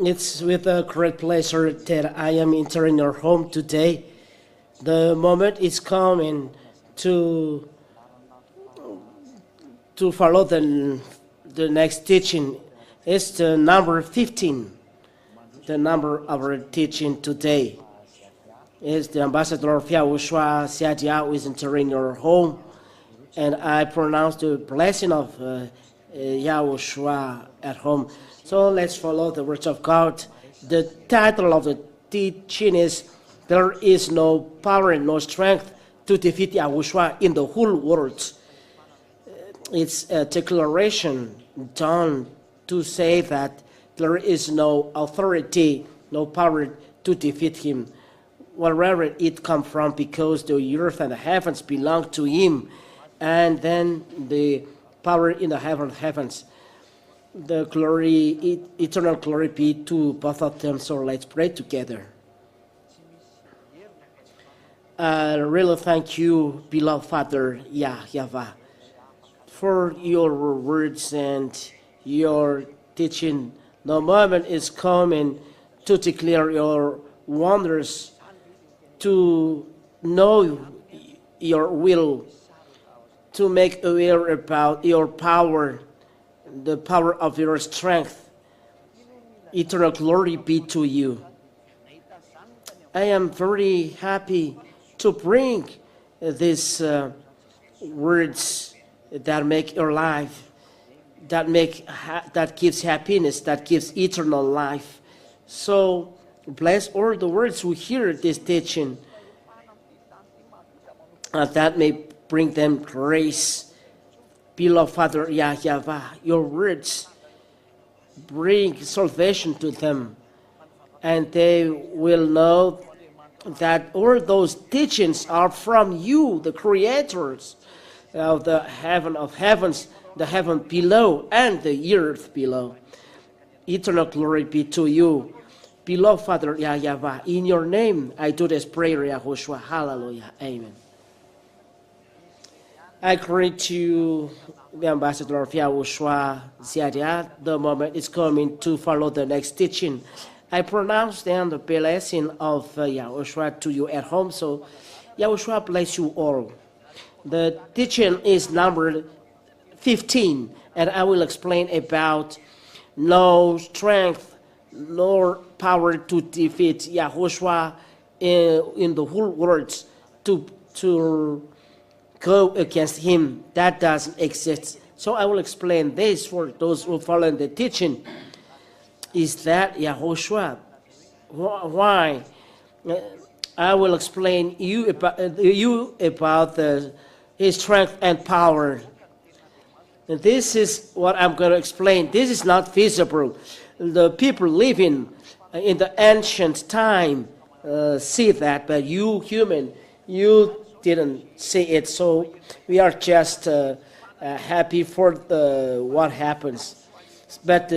It's with a great pleasure that I am entering your home today. The moment is coming to follow the next teaching. It's the number 15. The number of our teaching today is the ambassador of YAHOSHUAH who is entering your home, and I pronounce the blessing of YAHOSHUAH at home. So let's follow the words of God. The title of the teaching is "There is no power and no strength to defeat YAHOSHUAH in the whole world." It's a declaration done to say that there is no authority, no power to defeat him, wherever it comes from, because the earth and the heavens belong to him, and then the power in the heavens. The glory, eternal glory be to both of them. So let's pray together. I really thank you, beloved Father Yahweh, for your words and your teaching. The moment is coming to declare your wonders, to know your will, to make aware about your power, the power of your strength. Eternal glory be to you. I am very happy to bring these words that make your life, that gives happiness, that gives eternal life. So bless all the words who hear this teaching, that may bring them grace. Beloved Father Yahweh, your words bring salvation to them, and they will know that all those teachings are from you, the creators of the heaven of heavens, the heaven below and the earth below. Eternal glory be to you, beloved Father Yahweh. In your name I do this prayer, YAHOSHUAH. Hallelujah. Amen. I greet you, the ambassador of YAHOSHUAH. The moment is coming to follow the next teaching. I pronounce then the blessing of YAHOSHUAH to you at home. So YAHOSHUAH bless you all. The teaching is number 15, and I will explain about no strength nor power to defeat YAHOSHUAH in the whole world, to go against him. That doesn't exist. So I will explain this for those who follow the teaching. Is that YAHOSHUAH? Why? I will explain you about his strength and power. And this is what I'm going to explain. This is not visible. The people living in the ancient time see that, but you human, you didn't see it. So we are just happy for what happens. But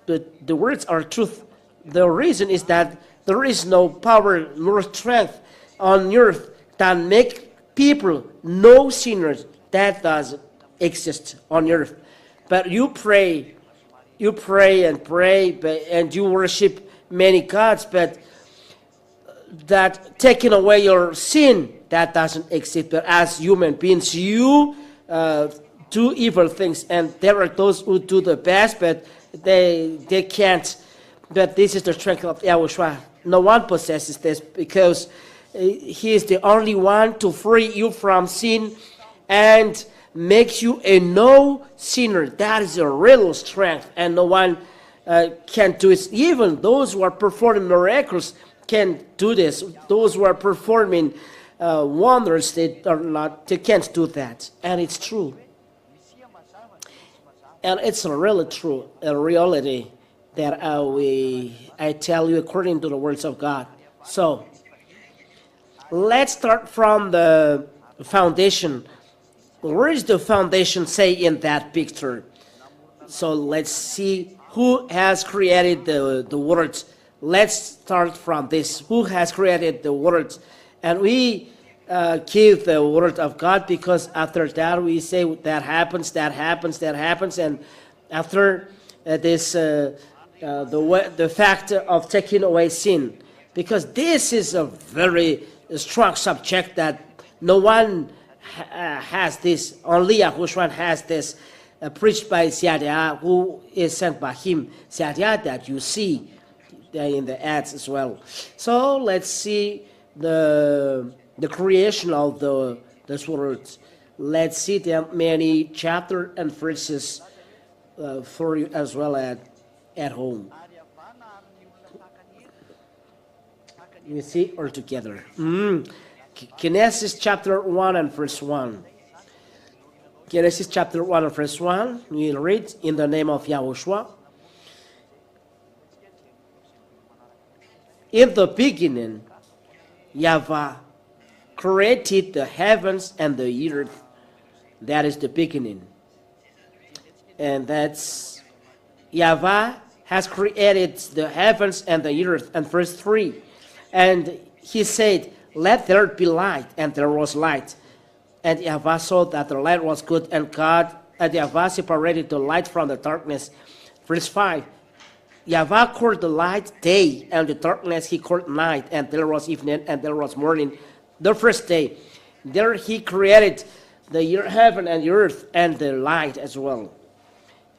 the words are truth. The reason is that there is no power nor strength on earth that make people no sinners. That doesn't exist on earth. But you pray and pray, and you worship many gods, but that taking away your sin, that doesn't exist. But as human beings, you do evil things, and there are those who do the best, but they can't. But this is the strength of YAHOSHUAH. No one possesses this, because he is the only one to free you from sin and makes you a no sinner. That is a real strength, and no one can do it. Even those who are performing miracles can do this. Those who are performing wonders, they can't do that. And it's true. And it's really true, a reality that I tell you according to the words of God. So let's start from the foundation. Where is the foundation say in that picture? So let's see who has created the words. Let's start from this. Who has created the words? And we give the word of God, because after that we say that happens, and after the fact of taking away sin, because this is a very strong subject that no one has this. Only YAHOSHUA has this, preached by Siadia, who is sent by him. Siadia that you see in the ads as well. So let's see the creation of this words. Let's see the many chapters and verses for you as well at home. You see all together. Genesis chapter 1 and verse 1. Genesis chapter 1 and verse 1. We'll read in the name of YAHOSHUA. In the beginning, Yahweh created the heavens and the earth. That is the beginning. And that's Yahweh has created the heavens and the earth. And verse 3. And he said, let there be light, and there was light. And Yahweh saw that the light was good, and Yahweh separated the light from the darkness. Verse 5. Yahweh called the light day, and the darkness he called night, and there was evening, and there was morning. The first day, there he created the heaven and the earth and the light as well.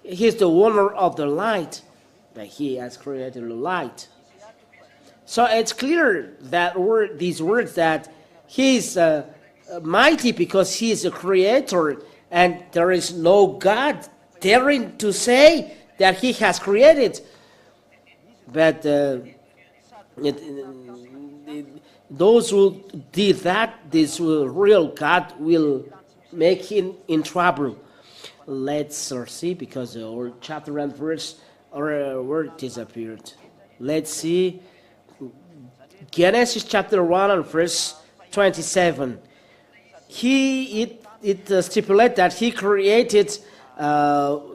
He is the owner of the light, but he has created the light. So it's clear that these words that he is mighty because he is a creator, and there is no God daring to say that he has created. But those who did that, this real God will make him in trouble. Let's see, because the old chapter and verse or word disappeared. Let's see. Genesis chapter 1 and verse 27. It stipulates that he created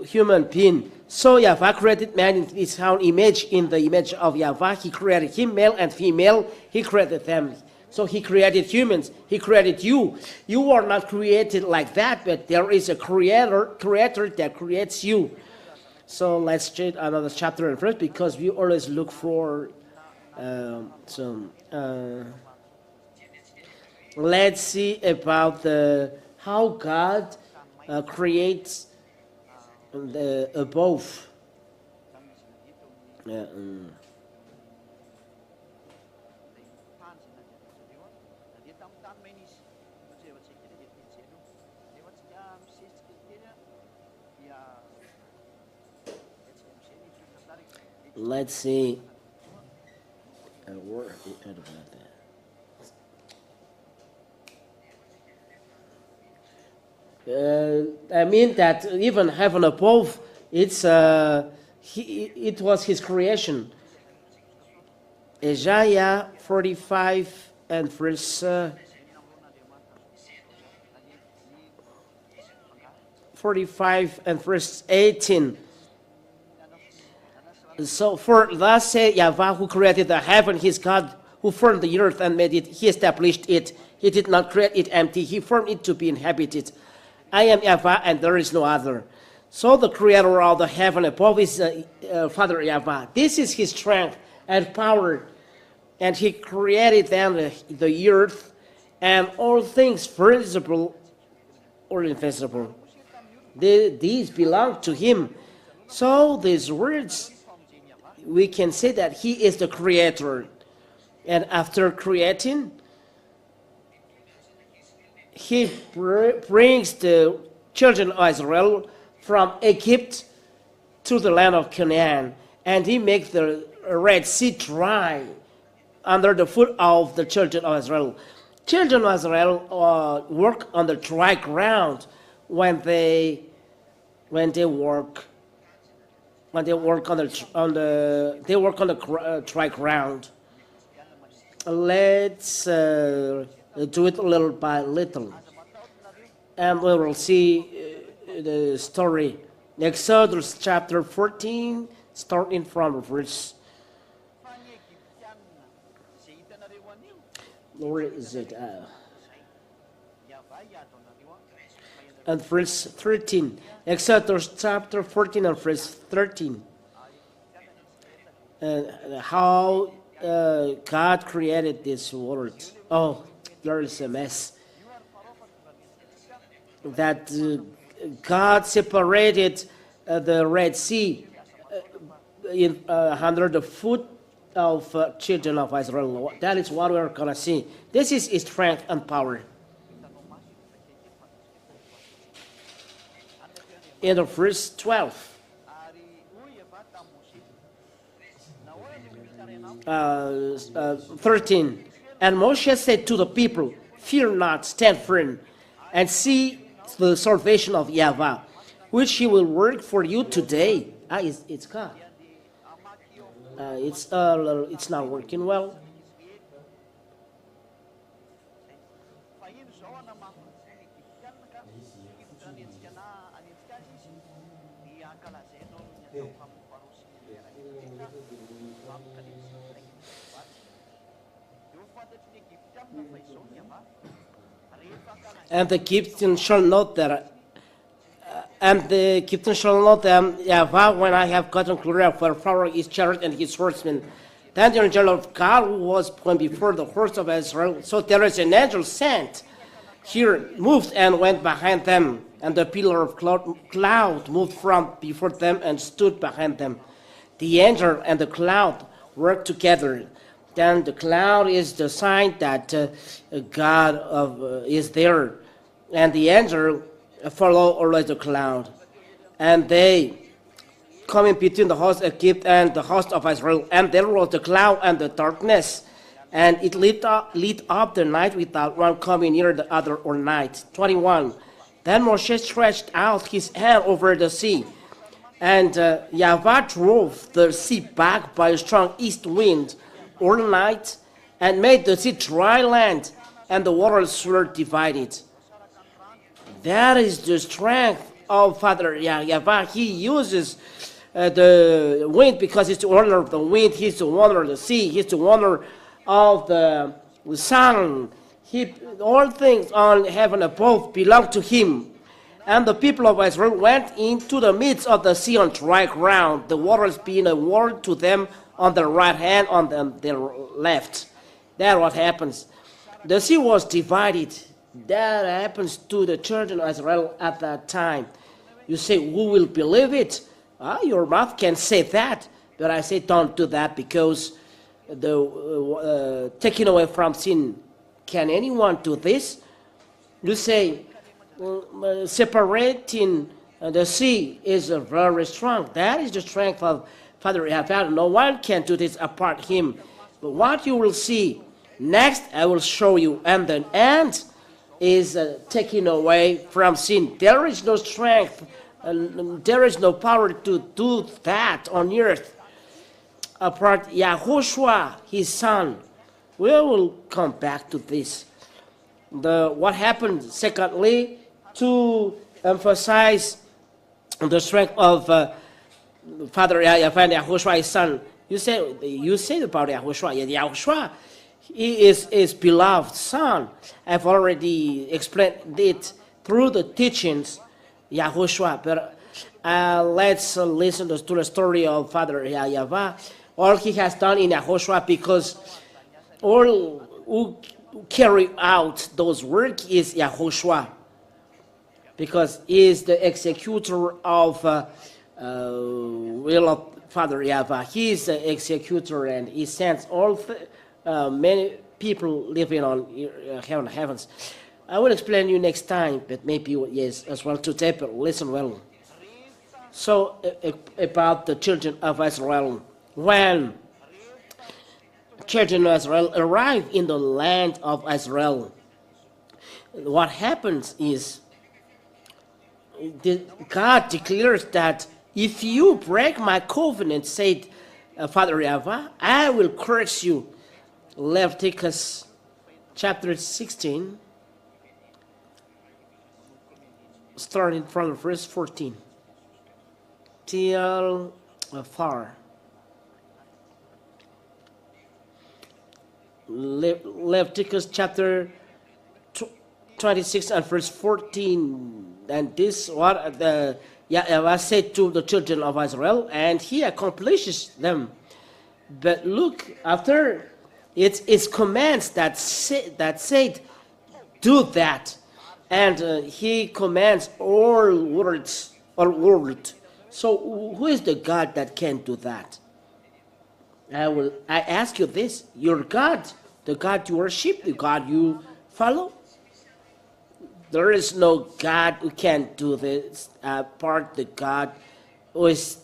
human being. So Yahweh created man in his own image. In the image of Yahweh, he created him, male and female. He created them. So he created humans. He created you. You are not created like that, but there is a creator that creates you. So let's check another chapter and verse, because we always look for let's see about how God creates the above. Let's see. I mean that even heaven above, it was his creation. Isaiah 45 and verse 45 and verse 18. So for thus say Yahweh, who created the heaven, his God, who formed the earth and made it, he established it. He did not create it empty, he formed it to be inhabited. I am Yahweh, and there is no other. So the creator of the heaven above is Father Yahweh. This is his strength and power. And he created then the earth and all things visible or invisible. These belong to him. So these words, we can say that he is the creator. And after creating, he brings the children of Israel from Egypt to the land of Canaan, and he makes the Red Sea dry under the foot of the children of Israel. Children of Israel work on the dry ground when they work on the dry ground. Let's do it little by little, and we will see the story. Exodus chapter 14, starting from verse. Where is it? and verse 13. Exodus chapter 14 and verse 13. How God created this world. Oh, there is a mess. That God separated the Red Sea under the foot of children of Israel. That is what we're going to see. This is his strength and power. In the verse 12. 13. And Moshe said to the people, fear not, stand firm, and see the salvation of Yahweh, which he will work for you today. It's God. It's not working well. And the Egyptian shall not that. And the Egyptian shall not Yahweh, when I have gotten clear for Pharaoh his chariot and his horsemen. Then the angel of God who was going before the horse of Israel. So there is an angel sent here, moved and went behind them. And the pillar of cloud moved from before them and stood behind them. The angel and the cloud worked together. Then the cloud is the sign that God is there. And the angel follow always the cloud. And they come in between the host of Egypt and the host of Israel. And there was the cloud and the darkness. And it lit up the night without one coming near the other or night. 21. Then Moshe stretched out his hand over the sea. And Yahweh drove the sea back by a strong east wind all night and made the sea dry land, and the waters were divided. That is the strength of Father Yahweh. He uses the wind because he's the owner of the wind, he's the owner of the sea, he's the owner of the sun. All things on heaven above belong to him. And the people of Israel went into the midst of the sea on dry ground, the waters being a wall to them on their right hand, on their left. That's what happens. The sea was divided. That happens to the children of Israel at that time. You say, who will believe it? Your mouth can say that, but I say don't do that, because the taking away from sin. Can anyone do this? You say, separating the sea is very strong. That is the strength of Father Yahweh. No one can do this apart him. But what you will see next, I will show you. And the end is taking away from sin. There is no strength, there is no power to do that on earth apart YAHOSHUA, his son. We will come back to this. What happened, secondly, to emphasize the strength of Father Yahweh and YAHOSHUA, his son. You say about YAHOSHUA. YAHOSHUA, he is his beloved son. I've already explained it through the teachings, YAHOSHUA. But let's listen to the story of Father Yahweh. All he has done in YAHOSHUA, because all who carry out those work is YAHOSHUA, because he is the executor of will of Father Yahweh. He is the executor, and he sends all many people living on heavens. I will explain you next time, but maybe yes as well today, but listen well. So about the children of Israel. When children of Israel arrive in the land of Israel, what happens is God declares that if you break my covenant, said Father Yahweh, I will curse you. Leviticus chapter 16, starting from verse 14 till far. Leviticus chapter 26 and verse 14 And this what the Yahweh said to the children of Israel, and he accomplishes them. But look, after it's commands that said, do that. And he commands all words or word. So who is the God that can do that? I ask you this: your God, the God you worship, the God you follow. There is no God who can do this part. The God who is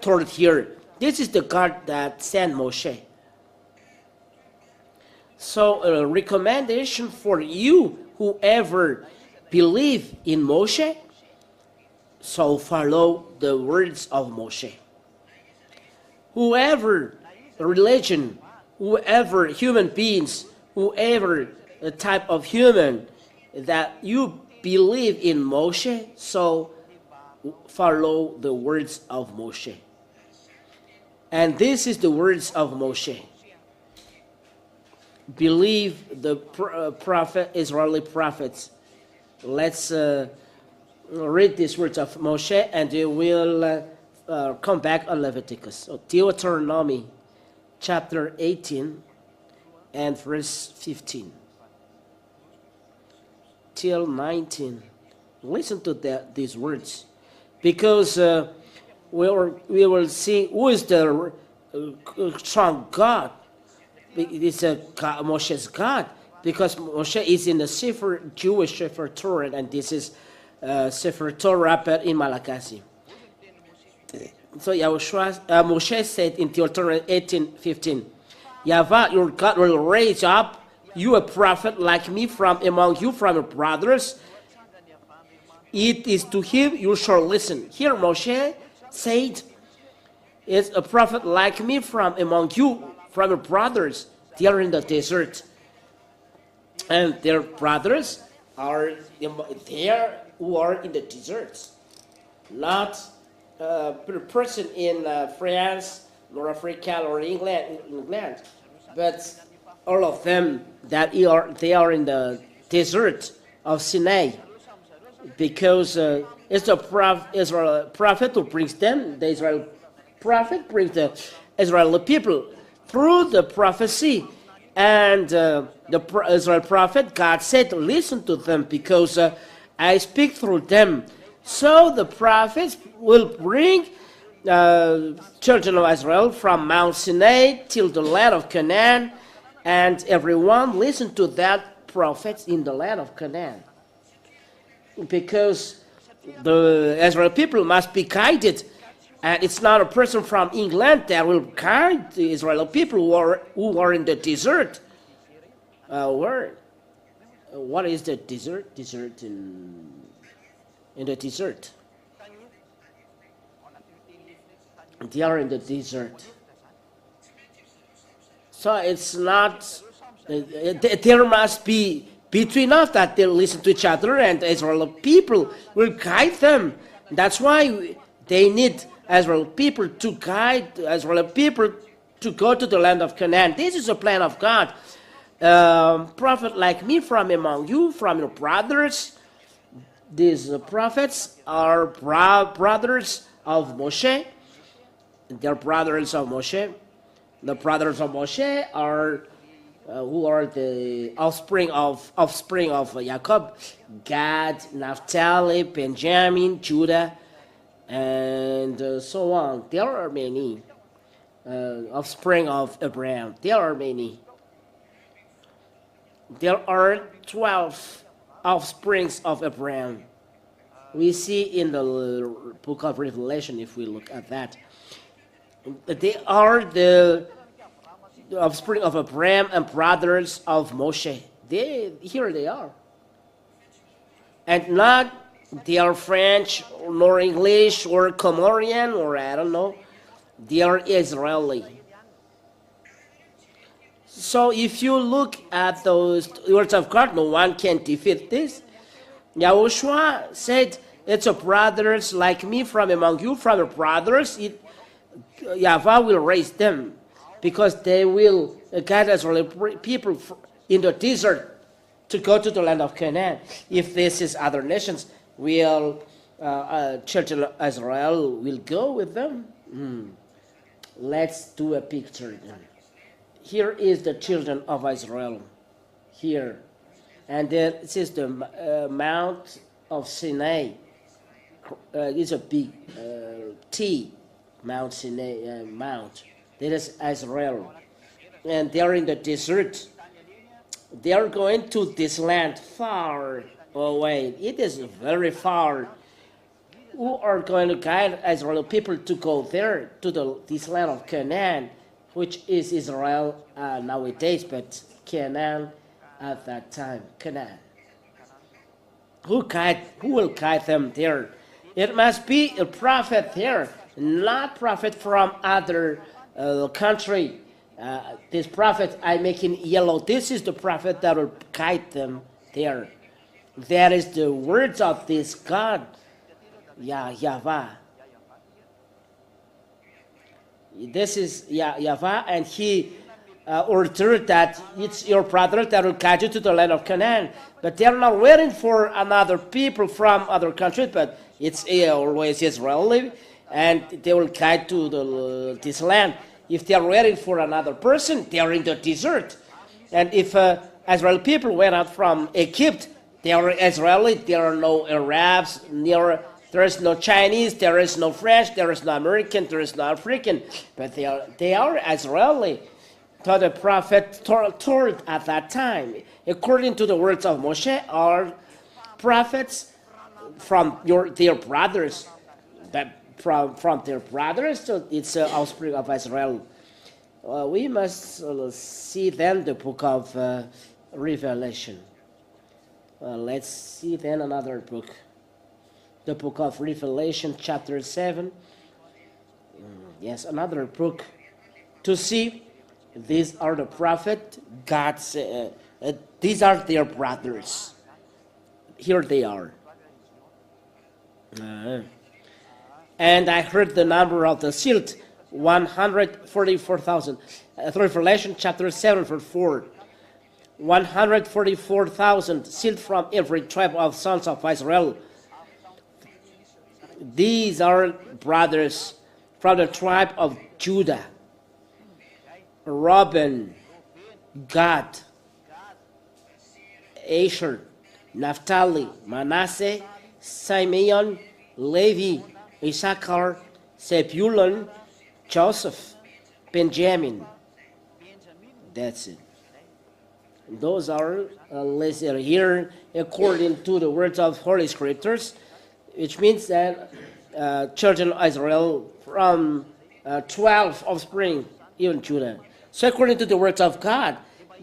told here. This is the God that sent Moshe. So a recommendation for you, whoever believe in Moshe, so follow the words of Moshe. Whoever religion, whoever human beings, whoever type of human that you believe in Moshe, so follow the words of Moshe. And this is the words of Moshe. Believe the Israeli prophets. Let's read these words of Moshe, and we will come back on Leviticus. So Deuteronomy chapter 18 and verse 15 till 19. Listen to these words, because we will see who is the strong God. It is Moshe's God, because Moshe is in the Jewish Sefer Torah, and this is Sefer Torah but in Malagasy. So Moshe said in Deuteronomy 18:15, Yahweh your God will raise up you a prophet like me from among you, from your brothers. It is to him you shall listen. Here Moshe said, it's a prophet like me from among you, from your brothers. They are in the desert. And their brothers are there who are in the deserts. Not a person in France, nor Africa, or England. But all of them they are in the desert of Sinai. Because it's the Israel prophet who brings them. The Israel prophet brings the Israeli people through the prophecy. And the Israel prophet, God said, listen to them, because I speak through them. So the prophets will bring children of Israel from Mount Sinai till the land of Canaan. And everyone listen to that prophet in the land of Canaan. Because the Israel people must be guided, and it's not a person from England that will guide the Israeli people who are in the desert. What is the desert? Desert in the desert. They are in the desert. So it's not. There must be between us that they listen to each other, and Israeli people will guide them. That's why they need Israeli people to guide Israeli people to go to the land of Canaan. This is a plan of God. Prophet like me from among you, from your brothers. These prophets are brothers of Moshe. They're brothers of Moshe. The brothers of Moshe are who are the offspring of Jacob: Gad, Naphtali, Benjamin, Judah, and so on. There are many offspring of Abraham. There are many. There are 12 offsprings of Abraham. We see in the book of Revelation, if we look at that. They are the offspring of Abraham and brothers of Moshe. Here they are. And not they are French, nor English, or Comorian, or I don't know. They are Israeli. So if you look at those words of God, no one can defeat this. YAHOSHUA said, it's a brothers like me from among you, from your brothers. Yahweh will raise them, because they will guide Israeli people in the desert to go to the land of Canaan. If this is other nations, will children of Israel will go with them? Let's do a picture. Here is the children of Israel. Here. And then this is the Mount of Sinai. It's a big T, Mount Sinai, Mount. That is Israel. And they are in the desert. They are going to this land far away. It is very far. Who are going to guide Israel people to go there, to this land of Canaan, which is Israel nowadays, but Canaan at that time, Canaan. Who will guide them there? It must be a prophet there, not prophet from other country. This prophet I make in yellow, this is the prophet that will guide them there. That is the words of this God, Yahweh. This is Yahweh, and he ordered that it's your brother that will guide you to the land of Canaan. But they are not waiting for another people from other countries, but it's always Israeli, and they will guide to this land. If they are waiting for another person, they are in the desert. And if Israeli people went out from Egypt, they are Israeli, there are no Arabs, there is no Chinese, there is no French, there is no American, there is no African, but they are Israeli. So the prophet told at that time, according to the words of Moshe, are prophets from their brothers, from their brothers, so it's offspring of Israel. We must see then the book of Revelation. Let's see then another book. The book of Revelation, chapter 7. Yes, another book. To see, these are the prophet, God's, these are their brothers. Here they are. And I heard the number of the sealed, 144,000. Revelation chapter 7, verse 4. 144,000 sealed from every tribe of sons of Israel. These are brothers from the tribe of Judah, Reuben, Gad, Asher, Naphtali, Manasseh, Simeon, Levi, Issachar, Zebulun, Joseph, Benjamin. That's it. Those are listed here according to the words of Holy Scriptures, which means that children of Israel from 12 offspring, even Judah. So according to the words of God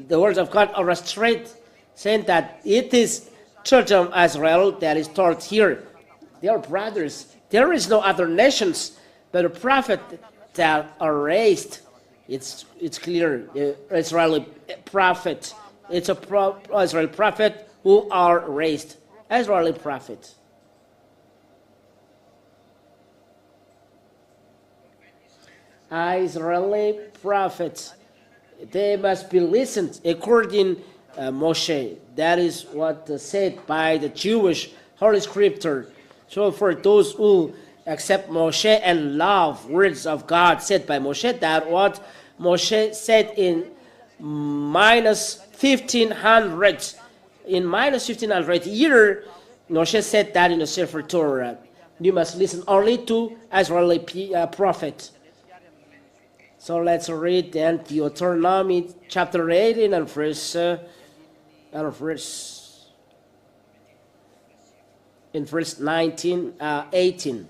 are straight, saying that it is children of Israel that is taught here. They are brothers. There is no other nations but a prophet that are raised. It's clear, the Israeli prophet. It's a Israeli prophet who are raised. Israeli prophet. Israeli prophets, they must be listened according Moshe. That is what said by the Jewish Holy Scripture. So for those who accept Moshe and love words of God said by Moshe, that what Moshe said in minus 1500. In minus 1500 year, Moshe said that in the Sefer Torah. You must listen only to Israeli prophet. So let's read then Deuteronomy chapter 18 and verse 19, 18.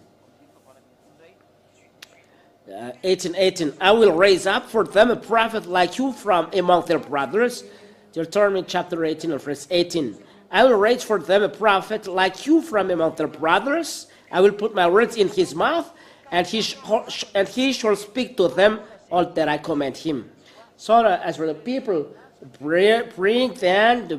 18. I will raise up for them a prophet like you from among their brothers. Deuteronomy chapter 18 and verse 18. I will raise for them a prophet like you from among their brothers. I will put my words in his mouth, and he shall speak to them all that I command him. So as for the people, bring then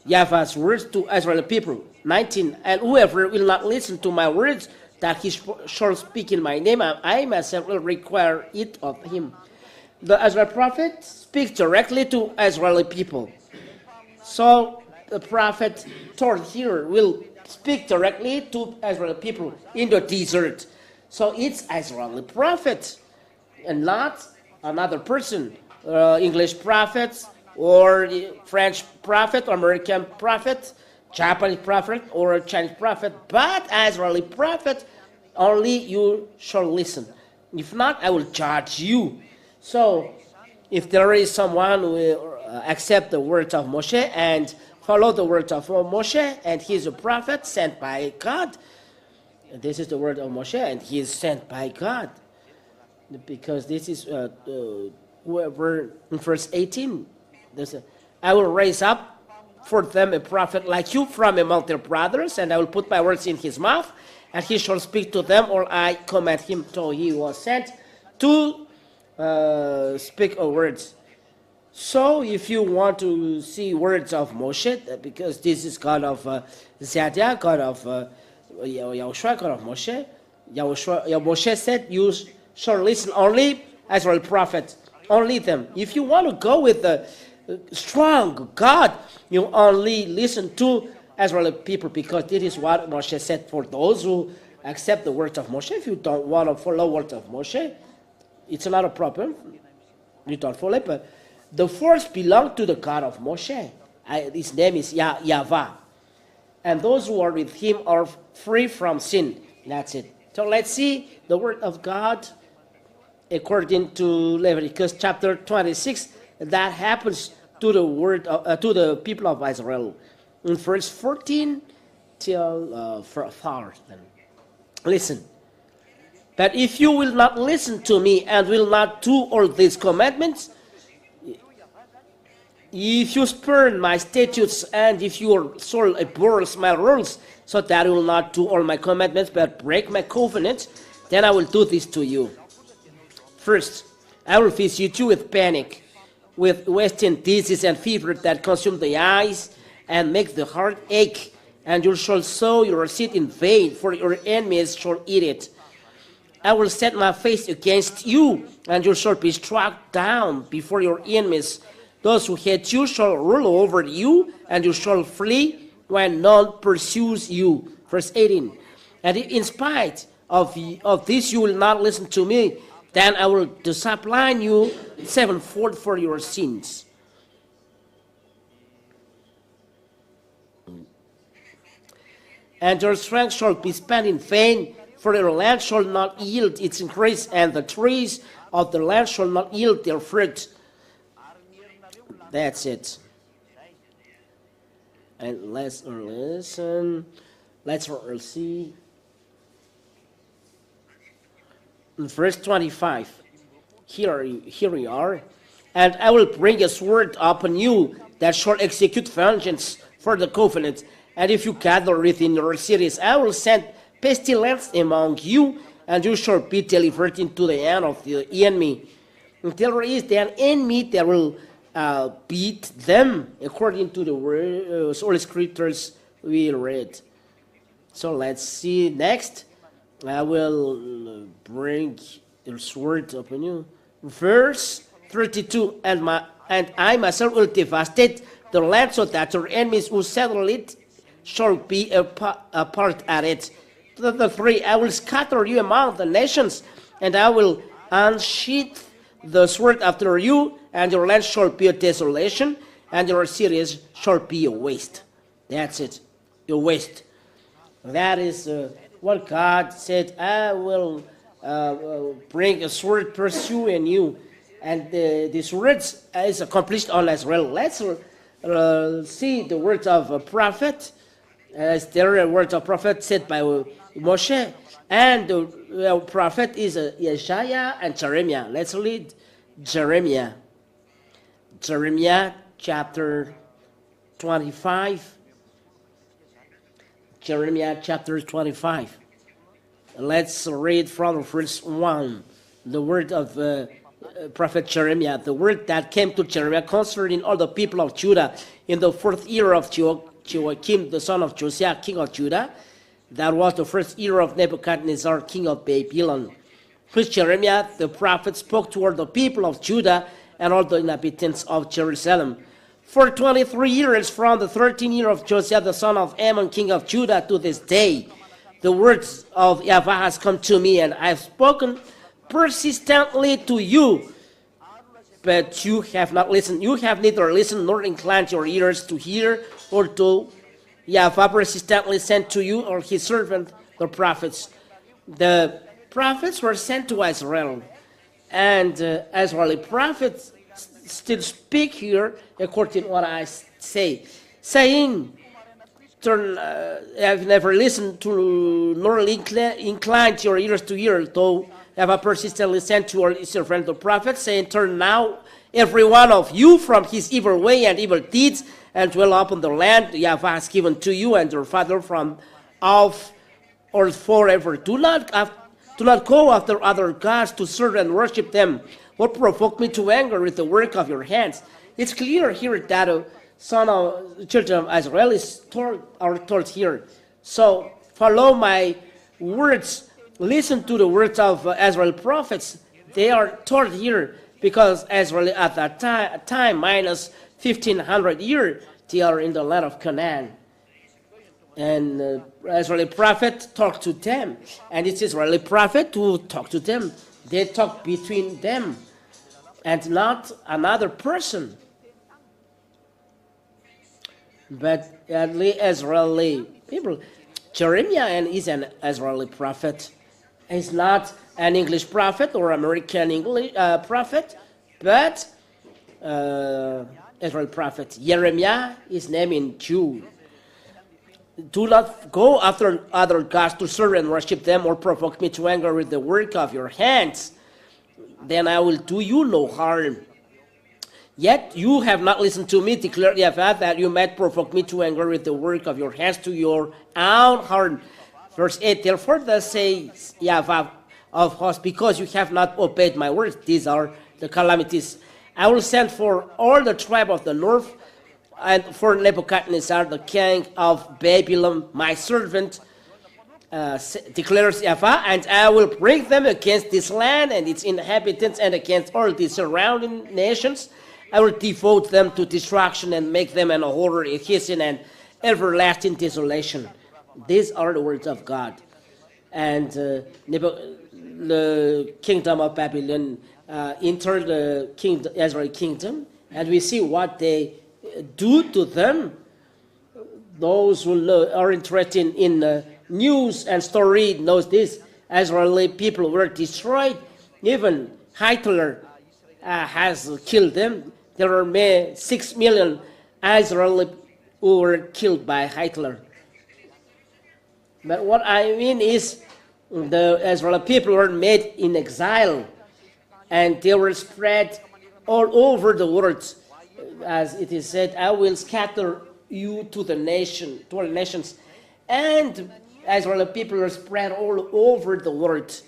Yahweh's words to Israeli people. 19. And whoever will not listen to my words that he shall speak in my name, I myself will require it of him. The Israel prophet speaks directly to Israeli people. So the prophet told here will speak directly to Israeli people in the desert. So it's Israeli prophet and not another person, English prophet or French prophet, American prophet, Japanese prophet or Chinese prophet, but Israeli prophet, only you shall listen. If not, I will judge you. So if there is someone who accept the words of Moshe and follow the words of Moshe, and he is a prophet sent by God, this is the word of Moshe, and he is sent by God. Because this is whoever in verse 18, I will raise up for them a prophet like you from among their brothers, and I will put my words in his mouth, and he shall speak to them all I command him. So he was sent to speak words. So if you want to see words of Moshe, because this is God of Zadiah, God of YAHOSHUA, God of Moshe, Moshe said, you shall listen only Israel prophets, only them. If you want to go with the strong God, you only listen to Israeli people, because this is what Moshe said for those who accept the words of Moshe. If you don't want to follow words of Moshe, it's not a problem. You don't follow it, but the first belong to the God of Moshe. His name is Yahweh. And those who are with him are free from sin. That's it. So let's see the word of God according to Leviticus chapter 26. That happens to the word to the people of Israel. In verse 14 till 4. Listen. But if you will not listen to me and will not do all these commandments, if you spurn my statutes and if your soul abhors my rules, so that you will not do all my commandments but break my covenant, then I will do this to you. First, I will visit you with panic, with wasting disease and fever that consume the eyes and make the heart ache, and you shall sow your seed in vain, for your enemies shall eat it. I will set my face against you, and you shall be struck down before your enemies. Those who hate you shall rule over you, and you shall flee when none pursues you. Verse 18. And if in spite of this you will not listen to me, then I will discipline you sevenfold for your sins. And your strength shall be spent in vain, for your land shall not yield its increase, and the trees of the land shall not yield their fruit. That's it. And let's listen. Let's see. In verse 25. Here we are. And I will bring a sword upon you that shall execute vengeance for the covenant. And if you gather within your cities, I will send pestilence among you, and you shall be delivered into the hand of the enemy. Until there is an enemy that will beat them, according to the Holy Scriptures we read. So let's see next. I will bring the sword upon you. Verse 32. And I myself will devastate the land, so that your enemies who settle it shall be a part at it. 3. I will scatter you among the nations, and I will unsheath the sword after you, and your land shall be a desolation, and your cities shall be a waste. That's it, a waste. That is what God said. I will bring a sword pursuing you, and this word is accomplished on Israel. Let's see the words of a prophet. There are words of prophet said by Moshe, and the prophet is Yeshaya and Jeremiah. Let's read Jeremiah. Jeremiah chapter 25. Jeremiah chapter 25. Let's read from verse 1. The word of prophet Jeremiah. The word that came to Jeremiah concerning all the people of Judah in the 4th year of Joachim, the son of Josiah, king of Judah. That was the 1st year of Nebuchadnezzar, king of Babylon. Which Jeremiah the prophet spoke toward the people of Judah and all the inhabitants of Jerusalem. For 23 years, from the 13th year of Josiah, the son of Ammon, king of Judah, to this day, the words of Yahweh has come to me, and I have spoken persistently to you, but you have not listened. You have neither listened nor inclined your ears to hear or to Yahweh persistently sent to you or his servant, the prophets. The prophets were sent to Israel, and Israeli prophets still speak here according to what I say, saying, have never listened to nor inclined your ears to hear, though have I persistently sent to your servant the prophet, saying, turn now every one of you from his evil way and evil deeds, and dwell upon the land Yahweh has given to you and your father from off or forever. Do not go after other gods to serve and worship them. What provoked me to anger with the work of your hands? It's clear here that children of Israel are told here. So follow my words. Listen to the words of Israel prophets. They are told here because Israel at that time minus 1500 years, they are in the land of Canaan. And Israeli prophet talked to them, and it's Israeli prophet who talked to them. They talk between them and not another person. But Israeli people, Jeremiah is an Israeli prophet. He's not an English prophet or American English prophet, but Israel prophet. Jeremiah is named in Jew. Do not go after other gods to serve and worship them, or provoke me to anger with the work of your hands. Then I will do you no harm. Yet you have not listened to me, declared Yahweh, that you might provoke me to anger with the work of your hands to your own harm. Verse 8, therefore thus says Yahweh of hosts, because you have not obeyed my words, these are the calamities. I will send for all the tribe of the north, and for Nebuchadnezzar, the king of Babylon, my servant, declares Yahweh, and I will bring them against this land and its inhabitants and against all the surrounding nations. I will devote them to destruction and make them an horror, a hissing and everlasting desolation. These are the words of God. And the kingdom of Babylon entered the Israeli kingdom, and we see what they do to them. Those who are interested in news and story knows this. Israeli people were destroyed. Even Hitler has killed them. There are 6 million Israeli who were killed by Hitler. But what I mean is the Israeli people were made in exile, and they were spread all over the world. As it is said, I will scatter you to the nations. And Israeli people were spread all over the world.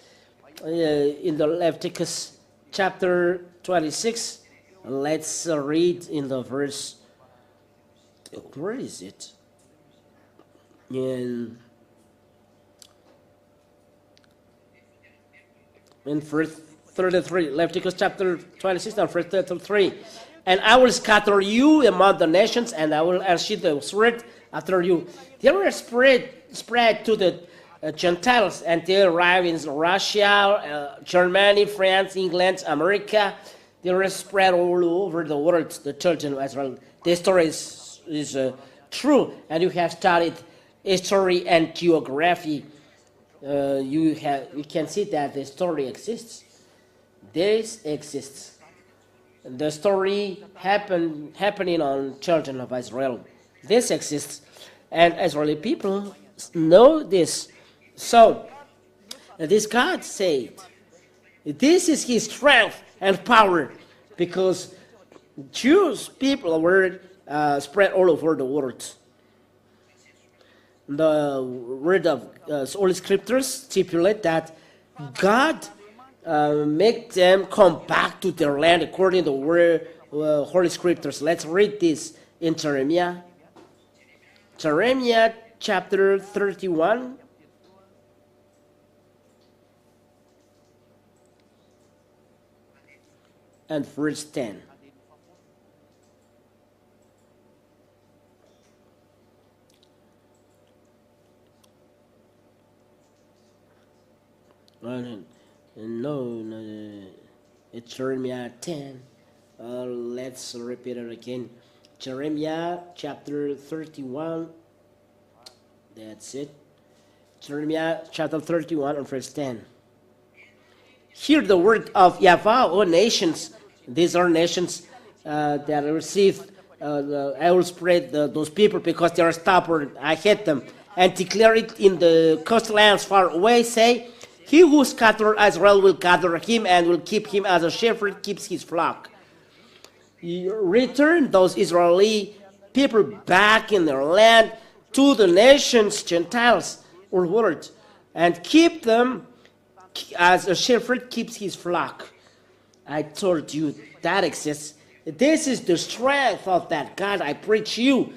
In the Leviticus chapter 26, let's read in the verse. Where is it? In verse 33, Leviticus chapter 26 and verse 33. And I will scatter you among the nations, and I will unsheath the sword after you. They were spread to the Gentiles, and they arrived in Russia, Germany, France, England, America. They were spread all over the world, the children of Israel. This story is true, and you have studied history and geography. You can see that the story exists. This exists. The story happening on children of Israel. This exists, and Israeli people know this. So, this God said, this is his strength and power, because Jewish people were spread all over the world. The word of Holy Scriptures stipulate that God make them come back to their land according to the word, Holy Scriptures. Let's read this in Jeremiah. Jeremiah chapter 31. And verse 10. No, it's Jeremiah 10. Let's repeat it again. Jeremiah chapter 31. That's it. Jeremiah chapter 31 and verse 10. Hear the word of Yahweh, O nations. These are nations that receive. I will spread those people because they are stubborn. I hate them. And declare it in the coastlands far away. Say, he who scattered Israel will gather him and will keep him as a shepherd keeps his flock. You return those Israeli people back in their land to the nations, Gentiles, or world, and keep them as a shepherd keeps his flock. I told you that exists. This is the strength of that God I preach you.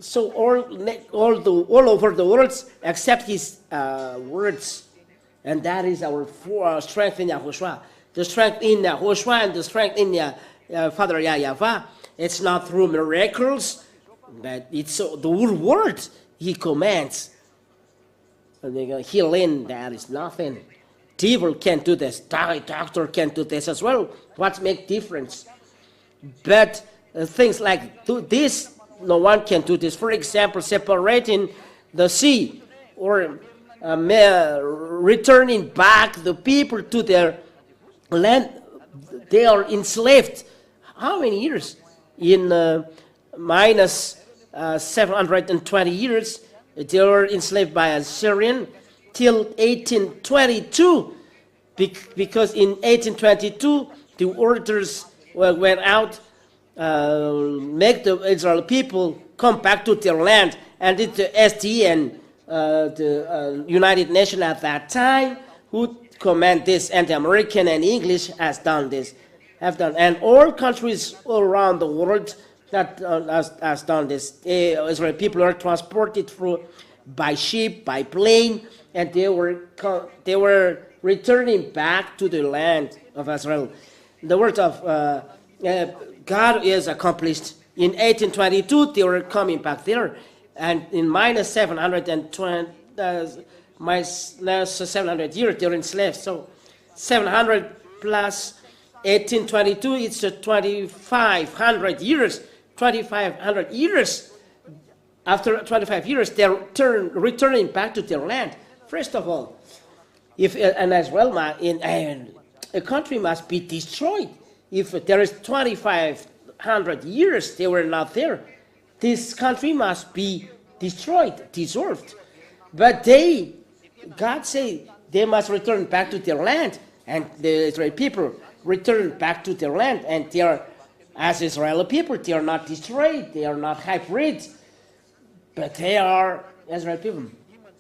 So all over the world accept his words, and that is our strength in YAHOSHUA. The strength in YAHOSHUA and the strength in Father Yahweh. It's not through miracles, but it's the whole word he commands. Healing, that is nothing. Devil can't do this. Doctor can't do this as well. What makes difference? But things like this, no one can do this. For example, separating the sea or returning back the people to their land. They are enslaved. How many years? In minus 720 years, they were enslaved by Assyrian till 1822, because in 1822 the orders went out, make the Israel people come back to their land, and it's the SD and the United Nations at that time who command this, and the American and English have done, and all countries all around the world that has done this. Israeli people are transported by ship, by plane, and they were returning back to the land of Israel. The word of God is accomplished. In 1822, they were coming back there, and in minus 720, minus 700 years, they were enslaved. So 700 plus 1822, it's 2,500 years. 2,500 years. After 25 years, they're returning back to their land. First of all, a country must be destroyed. If there is 2,500 years they were not there, this country must be destroyed, dissolved. But God said they must return back to their land, and the Israeli people return back to their land, and they are, as Israeli people, they are not destroyed, they are not hybrid, but they are Israeli people.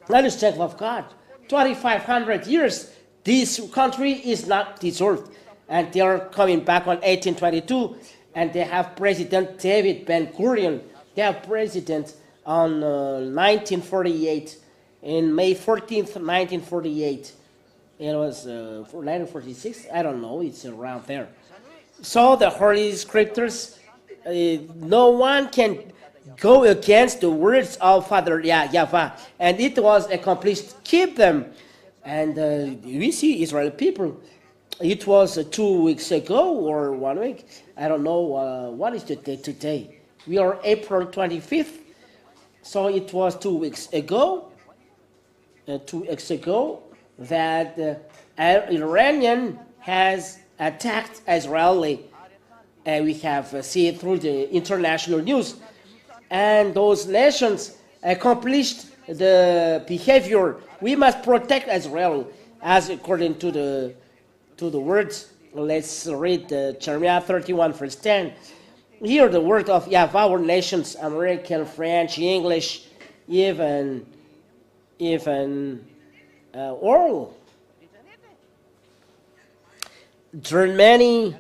That is the strength of God. 2,500 years, this country is not dissolved, and they are coming back on 1822, and they have President David Ben-Gurion. They have president on 1948, in May 14th, 1948. It was for 1946, I don't know, it's around there. So the Holy Scriptures, no one can go against the words of Father Yahweh, and it was accomplished. Keep them. And we see Israeli people. It was 2 weeks ago or 1 week. I don't know what is the date today. We are April 25th. So it was 2 weeks ago. 2 weeks ago that Iranian has attacked Israeli. And we have seen it through the international news. And those nations accomplished the behavior. We must protect Israel, as according to the words. Let's read Jeremiah 31, verse 10. Hear the word of Yahweh, our nations, American, French, English, even all. Germany,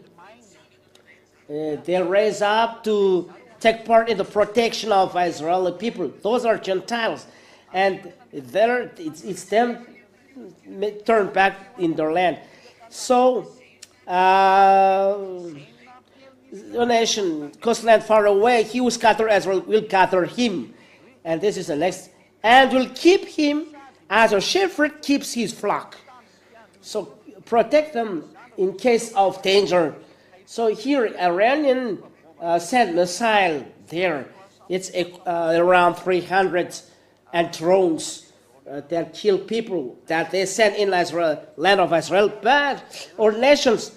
they raise up to take part in the protection of Israeli people. Those are Gentiles, and it's them turn back in their land. So, the nation, coastland far away, he who scattered Israel will gather him. And this is the next. And will keep him as a shepherd keeps his flock. So protect them in case of danger. So here, Iranian sent missile there. It's around 300 and drones that kill people that they send in Israel, land of Israel. But our nations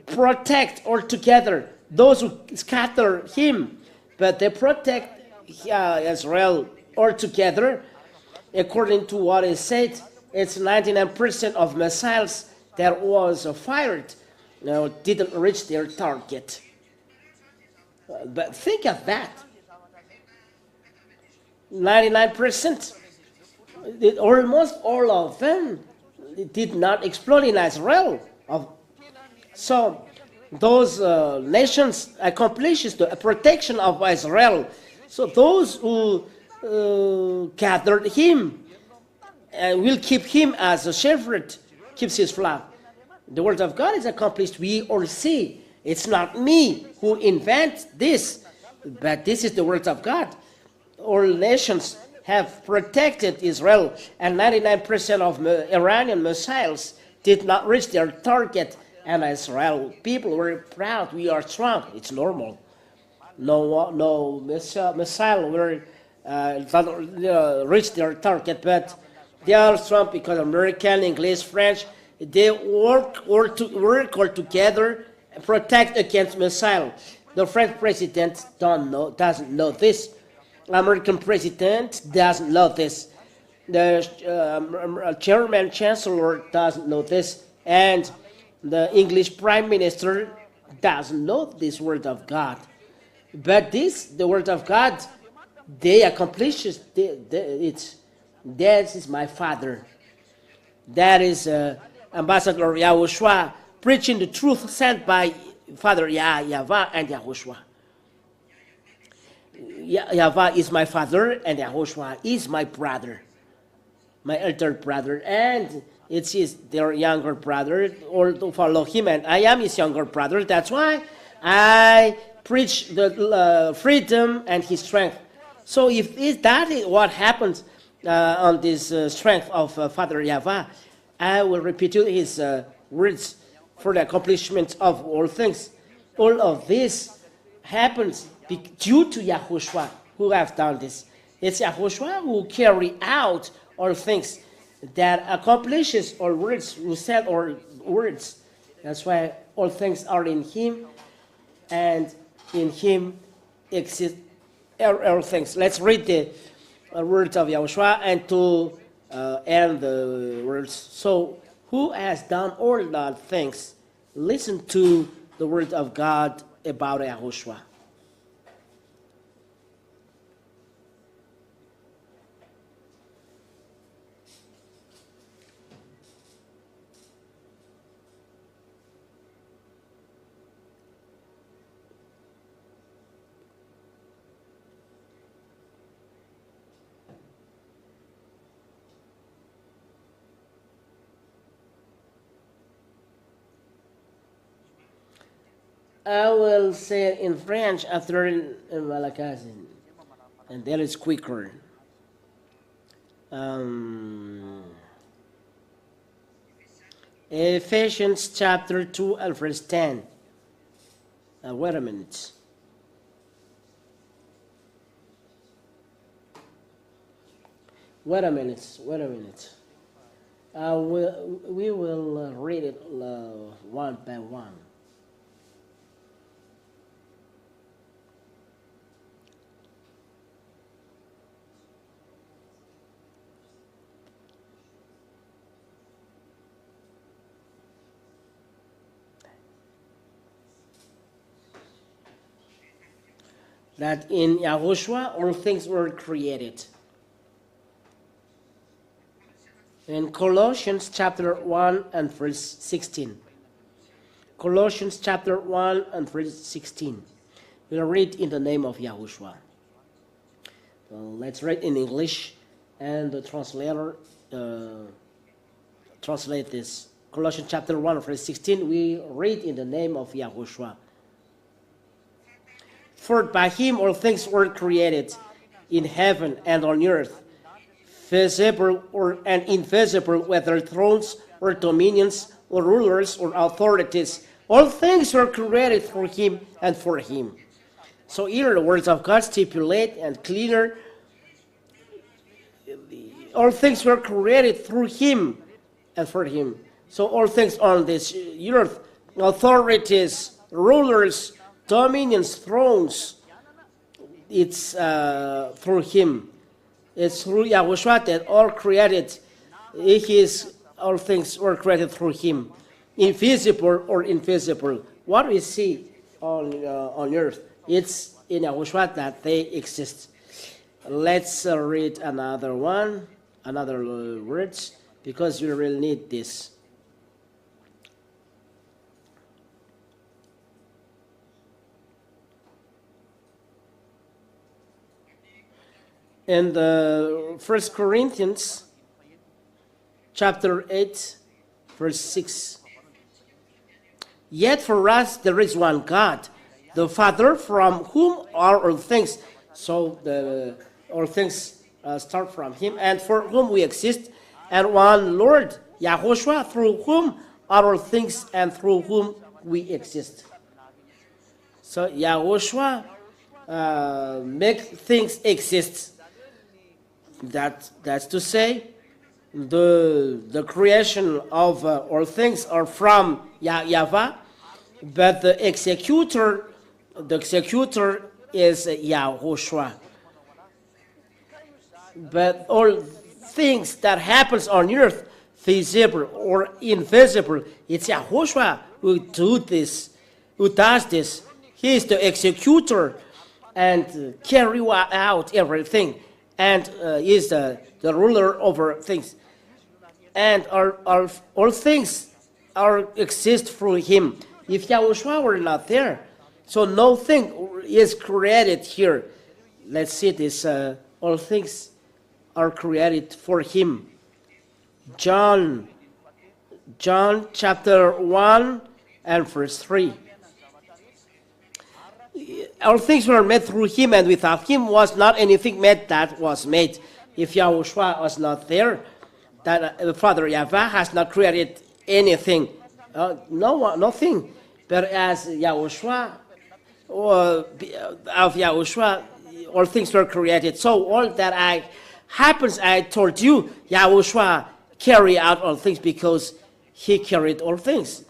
protect altogether those who scatter him, but they protect Israel altogether. According to what is said, it's 99% of missiles that was fired didn't reach their target. But think of that. 99%, almost all of them did not explode in Israel. So those nations accomplishes the protection of Israel. So those who gathered him and will keep him as a shepherd, keeps his flock. The word of God is accomplished. We all see. It's not me who invent this, but this is the word of God. All nations have protected Israel, and 99% of Iranian missiles did not reach their target, and Israel people were proud. We are strong. It's normal. No missile will reach their target, but they are strong because American, English, French, they work all together and protect against missile. The French president doesn't know this. American president doesn't know this. The German chancellor doesn't know this, and the English prime minister doesn't know this word of God. But the word of God, they accomplish it. That is my father. That is Ambassador YAHOSHUA preaching the truth sent by Father Yahweh and YAHOSHUA. Yahweh is my father and YAHOSHUA is my brother, my elder brother, and it is their younger brother, all to follow him, and I am his younger brother. That's why I preach the freedom and his strength. So if that is what happens on this strength of Father Yahweh, I will repeat you his words for the accomplishment of all things. All of this happens due to YAHOSHUA who have done this. It's YAHOSHUA who carry out all things, that accomplishes all words, who said all words. That's why all things are in him, and in him exist all things. Let's read the words of YAHOSHUA and to end the words. So, who has done all the things? Listen to the word of God about YAHOSHUA. I will say it in French after in Malagasy, and that is quicker. Ephesians chapter 2 and verse 10. Wait a minute. Wait a minute. We will read it one by one. That in YAHOSHUA all things were created. In Colossians chapter 1 and verse 16. Colossians chapter 1 and verse 16. We'll read in the name of YAHOSHUA. So let's read in English, and the translator translate this. Colossians chapter 1 verse 16, we read in the name of YAHOSHUA. For by him all things were created, in heaven and on earth, visible and invisible, whether thrones or dominions or rulers or authorities. All things were created through him and for him. So here the words of God stipulate and cleaner. All things were created through him and for him. So all things on this earth, authorities, rulers, dominions, thrones, it's through him. It's through Yahushua that all created. All things were created through him, invisible or invisible. What we see on earth, it's in Yahushua that they exist. Let's read another one, another words, because you will need this. In the 1 Corinthians chapter 8, verse 6. Yet for us there is one God, the Father, from whom are all things. So all things start from him, and for whom we exist, and one Lord, YAHOSHUA, through whom are all things and through whom we exist. So YAHOSHUA make things exist. That's to say, the creation of all things are from Yahweh, but the executor is YAHOSHUA. But all things that happens on earth, visible or invisible, it's YAHOSHUA who does this. He is the executor and carry out everything, and is the ruler over things. And all things exist through him. If YAHOSHUA were not there, so nothing is created here. Let's see this. All things are created for him. John chapter 1 and verse 3. All things were made through him, and without him was not anything made that was made. If YAHOSHUA was not there, that Father Yahweh has not created anything. Nothing. But as YAHOSHUA, of YAHOSHUA, all things were created. So all that happens, I told you, YAHOSHUA carry out all things because he carried all things.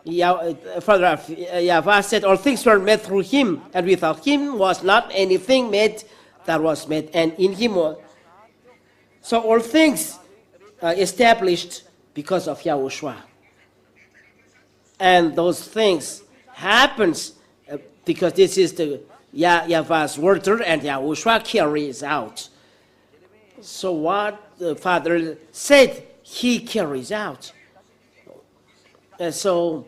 Father Yahweh said, all things were made through him, and without him was not anything made that was made, and in him was. So all things established because of YAHOSHUA. And those things happens because this is the Yahweh's order, and YAHOSHUA carries out. So what the Father said, he carries out. And so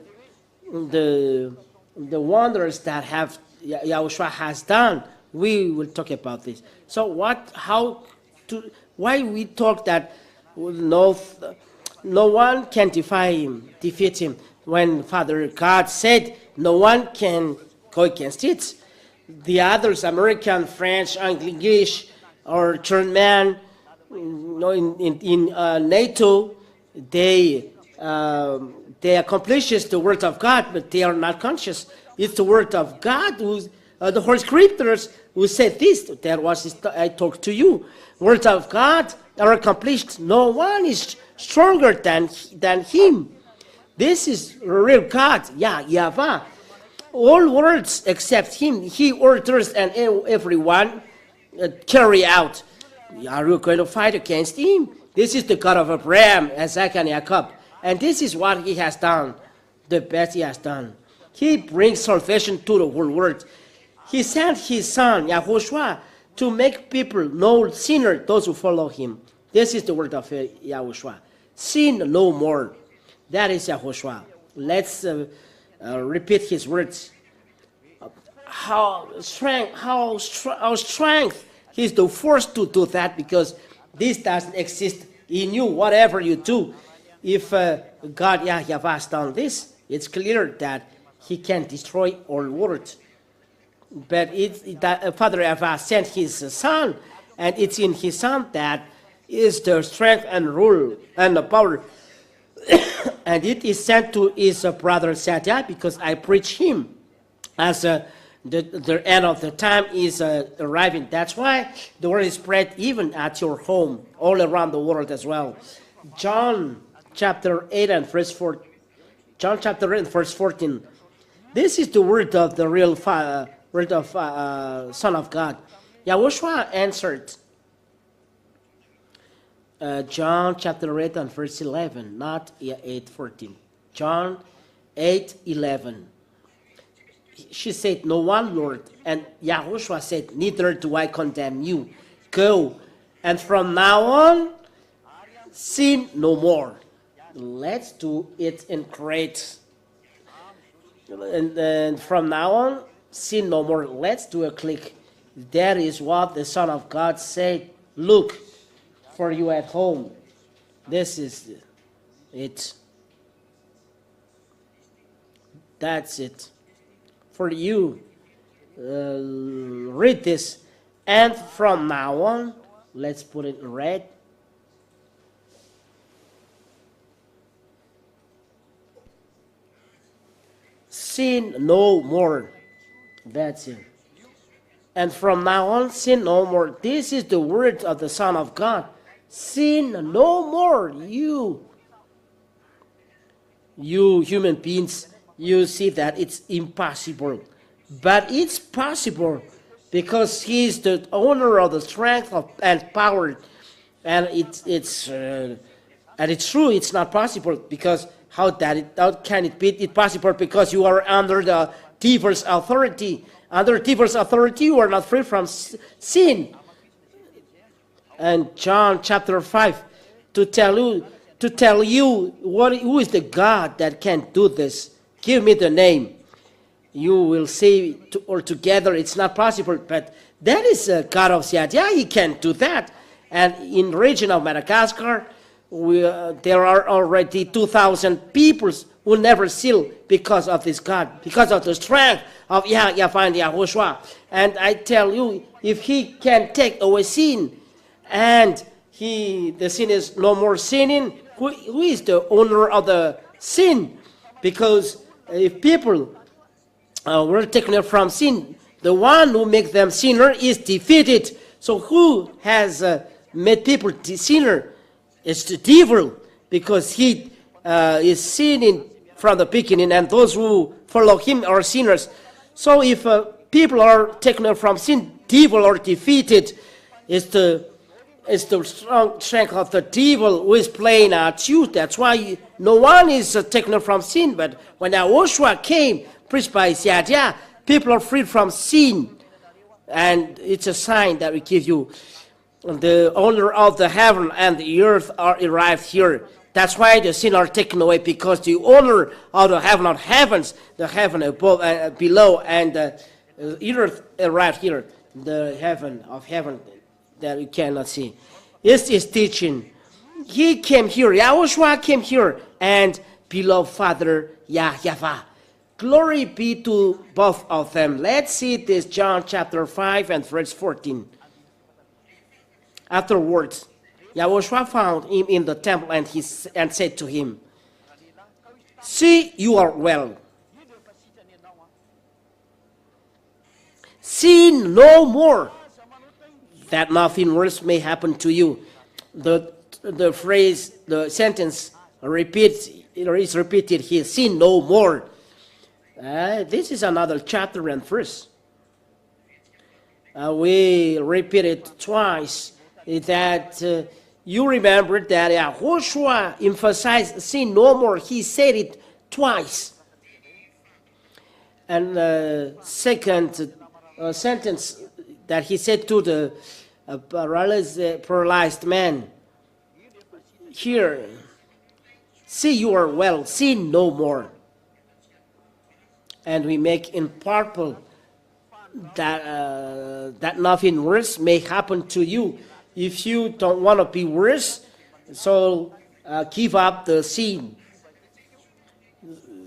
the wonders that YAHOSHUA has done, we will talk about this. So why we talk that no one can defeat him, when Father God said no one can go against it. The others, American, French, English, or German, in NATO, they accomplishes the word of God, but they are not conscious. It's the word of God, the Holy Scriptures, who said this. That was I talked to you. Words of God are accomplished. No one is stronger than him. This is real God, Yahweh. All words except him, he orders, and everyone carry out. Are you going to fight against him? This is the God of Abraham, Isaac, and Jacob. And this is what he has done, the best he has done. He brings salvation to the whole world. He sent his son, YAHOSHUA, to make people no sinner, those who follow him. This is the word of YAHOSHUA. Sin no more. That is YAHOSHUA. Let's repeat his words. How strength is the force to do that, because this doesn't exist in you. Whatever you do, if God Yahweh has done this, it's clear that he can destroy all world. But Father Yahweh sent his son, and it's in his son that is the strength and rule and the power And it is sent to his brother Sadia, because I preach him as the end of the time is arriving. That's why the word is spread even at your home, all around the world as well. John chapter 8 and verse 4. John chapter 8 and verse 14. This is the word of the real word of Son of God. Yahushua answered. John chapter 8 and verse 11, not 8:14. John 8:11. She said, "No one, Lord." And Yahushua said, "Neither do I condemn you. Go, and from now on, sin no more." Let's do it in great. And from now on, sin no more. Let's do a click. That is what the Son of God said. Look, for you at home. This is it. That's it. For you, read this. And from now on, let's put it in red. Sin no more. That's it. And from now on, sin no more. This is the word of the Son of God. Sin no more. You human beings, you see that it's impossible. But it's possible because he is the owner of the strength and power. And it's true, it's not possible because how can it be possible? Because you are under the devil's authority. Under devil's authority, you are not free from sin. And John chapter 5, to tell you who is the God that can do this. Give me the name. You will see together it's not possible, but that is a God of Siadia. He can do that. And in the region of Madagascar, there are already 2,000 people who never seal because of this God, because of the strength of Yahweh and Yahushua. And I tell you, if he can take away sin, and the sin is no more sinning, who is the owner of the sin? Because if people were taken from sin, the one who makes them sinner is defeated. So who has made people sinner? It's the devil, because he is sinning from the beginning, and those who follow him are sinners. So if people are taken from sin, devil are defeated. It's the strong strength of the devil who is playing at you. That's why no one is taken from sin. But when YAHOSHUA came, preached by Siadia, people are freed from sin. And it's a sign that we give you. The owner of the heaven and the earth are arrived here. That's why the sin are taken away, because the owner of the heaven of heavens, the heaven above and below, and the earth arrived here. The heaven of heaven that you cannot see. This is teaching. He came here, YAHOSHUA came here, and beloved Father Yahweh. Glory be to both of them. Let's see this, John chapter 5 and verse 14. Afterwards, YAHOSHUA found him in the temple and said to him, "See, you are well. Sin no more, that nothing worse may happen to you." The phrase, the sentence is repeated here, sin no more. This is another chapter and verse. We repeat it twice, that you remember that YAHOSHUA emphasized sin no more. He said it twice. And the second sentence that he said to the paralyzed man, here, see, you are well, sin no more. And we make in purple that nothing worse may happen to you. If you don't want to be worse, so give up the sin.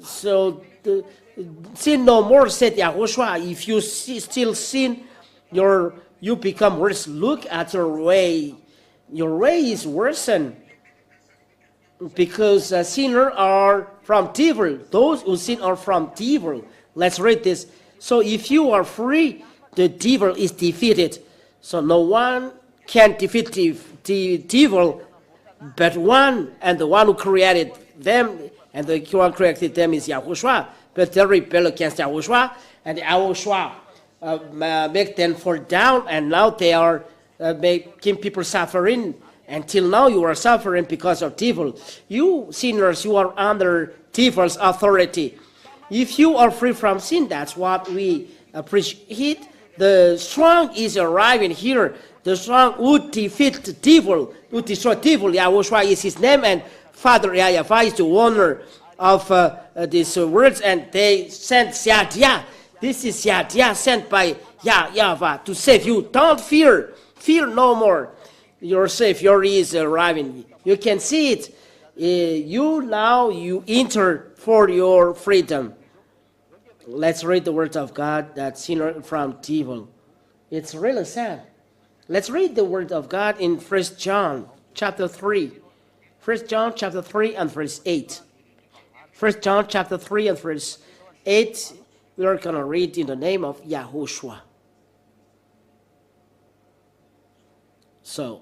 So sin no more, said YAHOSHUA. If you still sin, you become worse. Look at your way. Your way is worsened. because sinners are from devil. Those who sin are from devil. Let's read this. So if you are free, the devil is defeated. So no one can defeat the devil but one, and the one who created them, and the one who created them is YAHOSHUA. But they rebel against YAHOSHUA, and YAHOSHUA make them fall down, and now they are making people suffering. Until now you are suffering because of devil. You sinners, you are under devil's authority. If you are free from sin, that's what we appreciate. The strong is arriving here. The strong would defeat the devil, would destroy devil. YAHOSHUA is his name, and Father Yahweh is the owner of these words, and they sent Yahdiah. This is Yahdiah sent by Yahweh to save you. Don't fear. Fear no more. Your Savior is arriving. You can see it. You enter for your freedom. Let's read the word of God that sinner from devil. It's really sad. Let's read the word of God in 1 John chapter 3. 1 John chapter 3 and verse 8. 1 John chapter 3 and verse 8. We are going to read in the name of YAHOSHUA. So,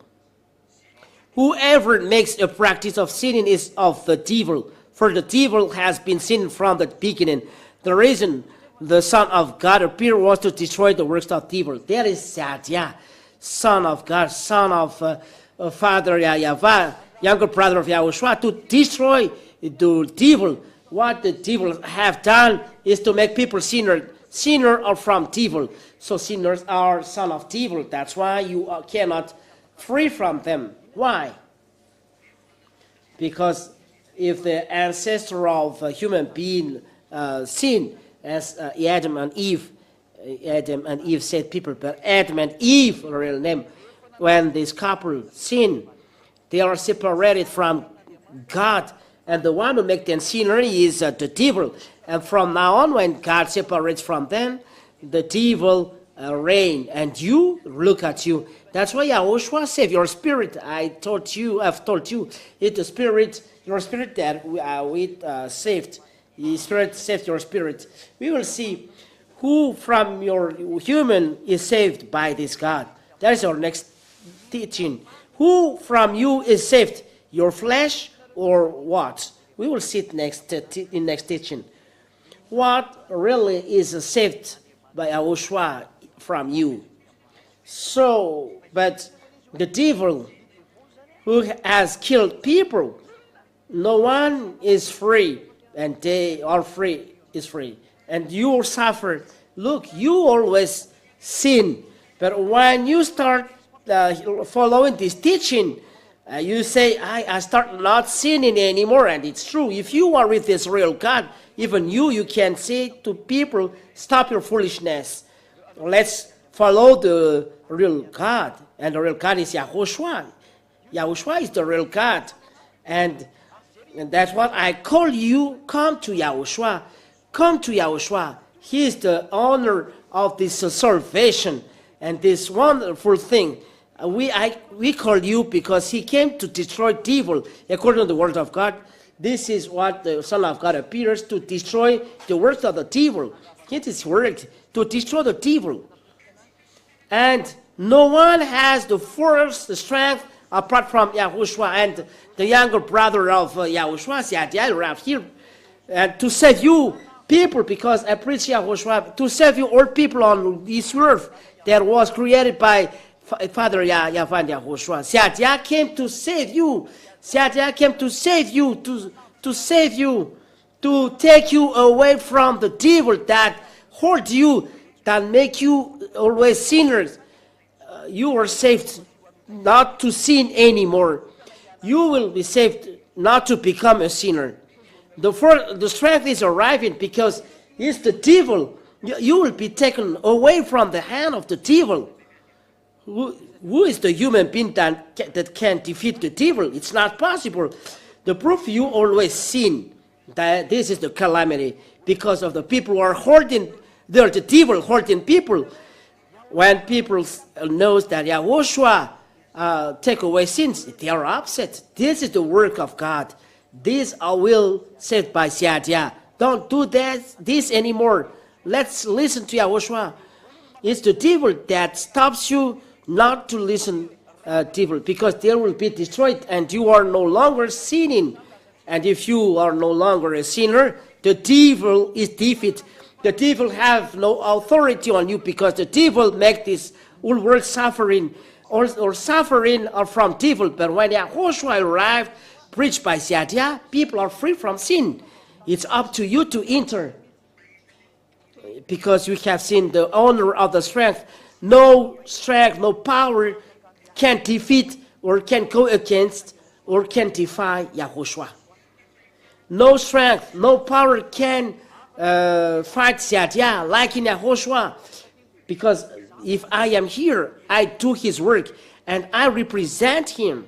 whoever makes a practice of sinning is of the devil, for the devil has been sinning from the beginning. The reason the Son of God appeared was to destroy the works of devil. That is Yahdiah, Son of God, Son of Father Yahweh, younger brother of YAHOSHUA, to destroy the devil. What the devil have done is to make people sinner are from devil. So sinners are son of devil. That's why you cannot free from them. Why? Because if the ancestor of a human being sin, as Adam and Eve said people, but Adam and Eve, real name, when this couple sin, they are separated from God, and the one who makes them sinner is the devil. And from now on, when God separates from them, the devil reign. And you, look at you. That's why YAHOSHUA saved your spirit. I've told you, it's the spirit, your spirit that we saved. The spirit saved your spirit. We will see who from your human is saved by this God. That is our next teaching. Who from you is saved? Your flesh or what? We will see it in next teaching. What really is saved by YAHOSHUA from you? So, but the devil who has killed people, no one is free, and they are free, is free. And you suffer. Look, you always sin. But when you start following this teaching, you say, I start not sinning anymore. And it's true. If you are with this real God, even you can say to people, stop your foolishness. Let's follow the real God. And the real God is YAHOSHUA. YAHOSHUA is the real God. And that's what I call you. Come to YAHOSHUA. Come to YAHOSHUA. He is the owner of this salvation and this wonderful thing. We call you because he came to destroy devil according to the word of God. This is what the Son of God appears to destroy the works of the devil. It is work to destroy the devil. And no one has the force, the strength apart from YAHOSHUA and the younger brother of YAHOSHUA, Yahdiah, right here, and to save you people, because I preach YAHOSHUA, to save you all people on this earth that was created by Father Yahweh and YAHOSHUA. Yahdiah came to save you. Yahdiah came to save you, to save you, to take you away from the devil that hurt you, that make you always sinners. You are saved not to sin anymore. You will be saved not to become a sinner. The strength is arriving because it's the devil. You will be taken away from the hand of the devil. Who is the human being that can defeat the devil? It's not possible. The proof you always sin, that this is the calamity, because of the people who are hurting. They're the devil hurting people. When people knows that YAHOSHUA take away sins, they are upset. This is the work of God. This I will said by Siadia. Don't do this anymore. Let's listen to Yahushua. It's the devil that stops you not to listen devil, because they will be destroyed and you are no longer sinning. And if you are no longer a sinner, the devil is defeated. The devil have no authority on you, because the devil make this whole world suffering, or suffering are from devil. But when Yahushua arrived, preached by Siadia, people are free from sin. It's up to you to enter, because you have seen the owner of the strength. No strength, no power can defeat or can go against or can defy Yahushua. No strength, no power can fight Siadia like in Yahushua, because if I am here, I do his work and I represent him,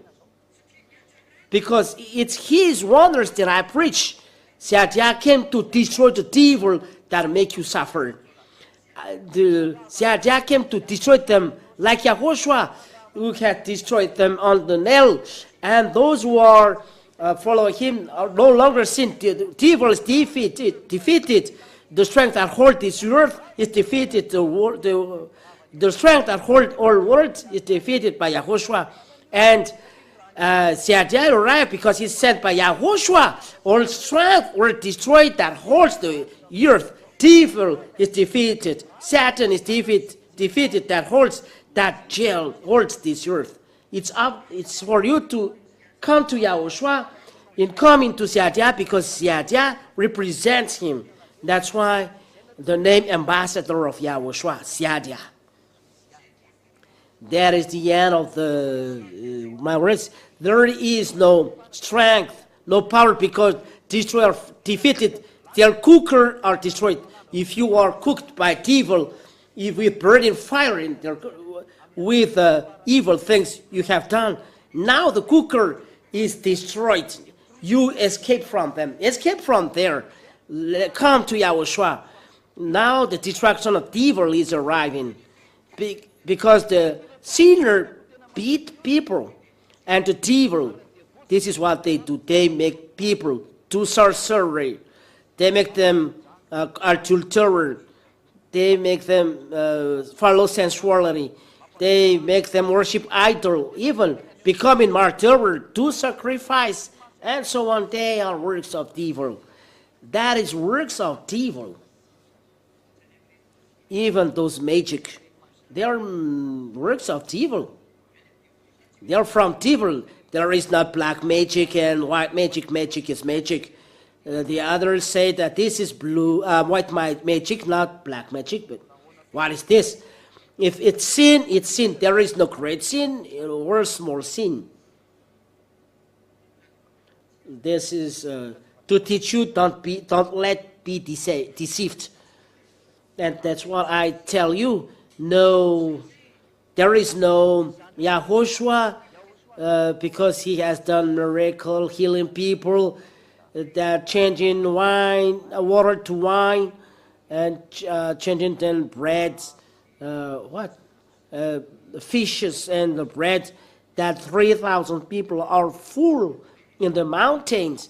because it's his wonders that I preach. Siadia came to destroy the devil that make you suffer. The Siadia came to destroy them like Yahushua, who had destroyed them on the nail. And those who are following him are no longer sin. The devil is defeated. The strength that holds this earth is defeated. The strength that holds all world is defeated by Yahushua. And Siadia arrived because he's sent by Yahushua. All strength were destroyed that holds the earth. Devil is defeated. Satan is defeated that holds that jail, holds this earth. It's for you to come to Yahushua in coming to Siadia, because Siadia represents him. That's why the name ambassador of Yahushua, Siadia. That is the end of my words. There is no strength, no power, because destroyer defeated. Their cooker are destroyed. If you are cooked by devil, if we burn in fire with evil things you have done, now the cooker is destroyed. You escape from them. Escape from there. Come to Yahushua. Now the destruction of devil is arriving, because the sinner beat people, and the devil, this is what they do. They make people do sorcery. They make them adulterate. They make them follow sensuality. They make them worship idol, even becoming martyr, do sacrifice, and so on. They are works of devil. That is works of devil. Even those magic, they are works of devil. They are from devil. There is not black magic and white magic. Magic is magic. The others say that this is white magic, not black magic. But what is this? If it's sin, it's sin. There is no great sin or small sin. This is to teach you, don't let be deceived. And that's what I tell you. No, there is no Yahushua because he has done miracle, healing people, that changing water to wine, and changing then bread, fishes and the bread, that 3,000 people are full in the mountains.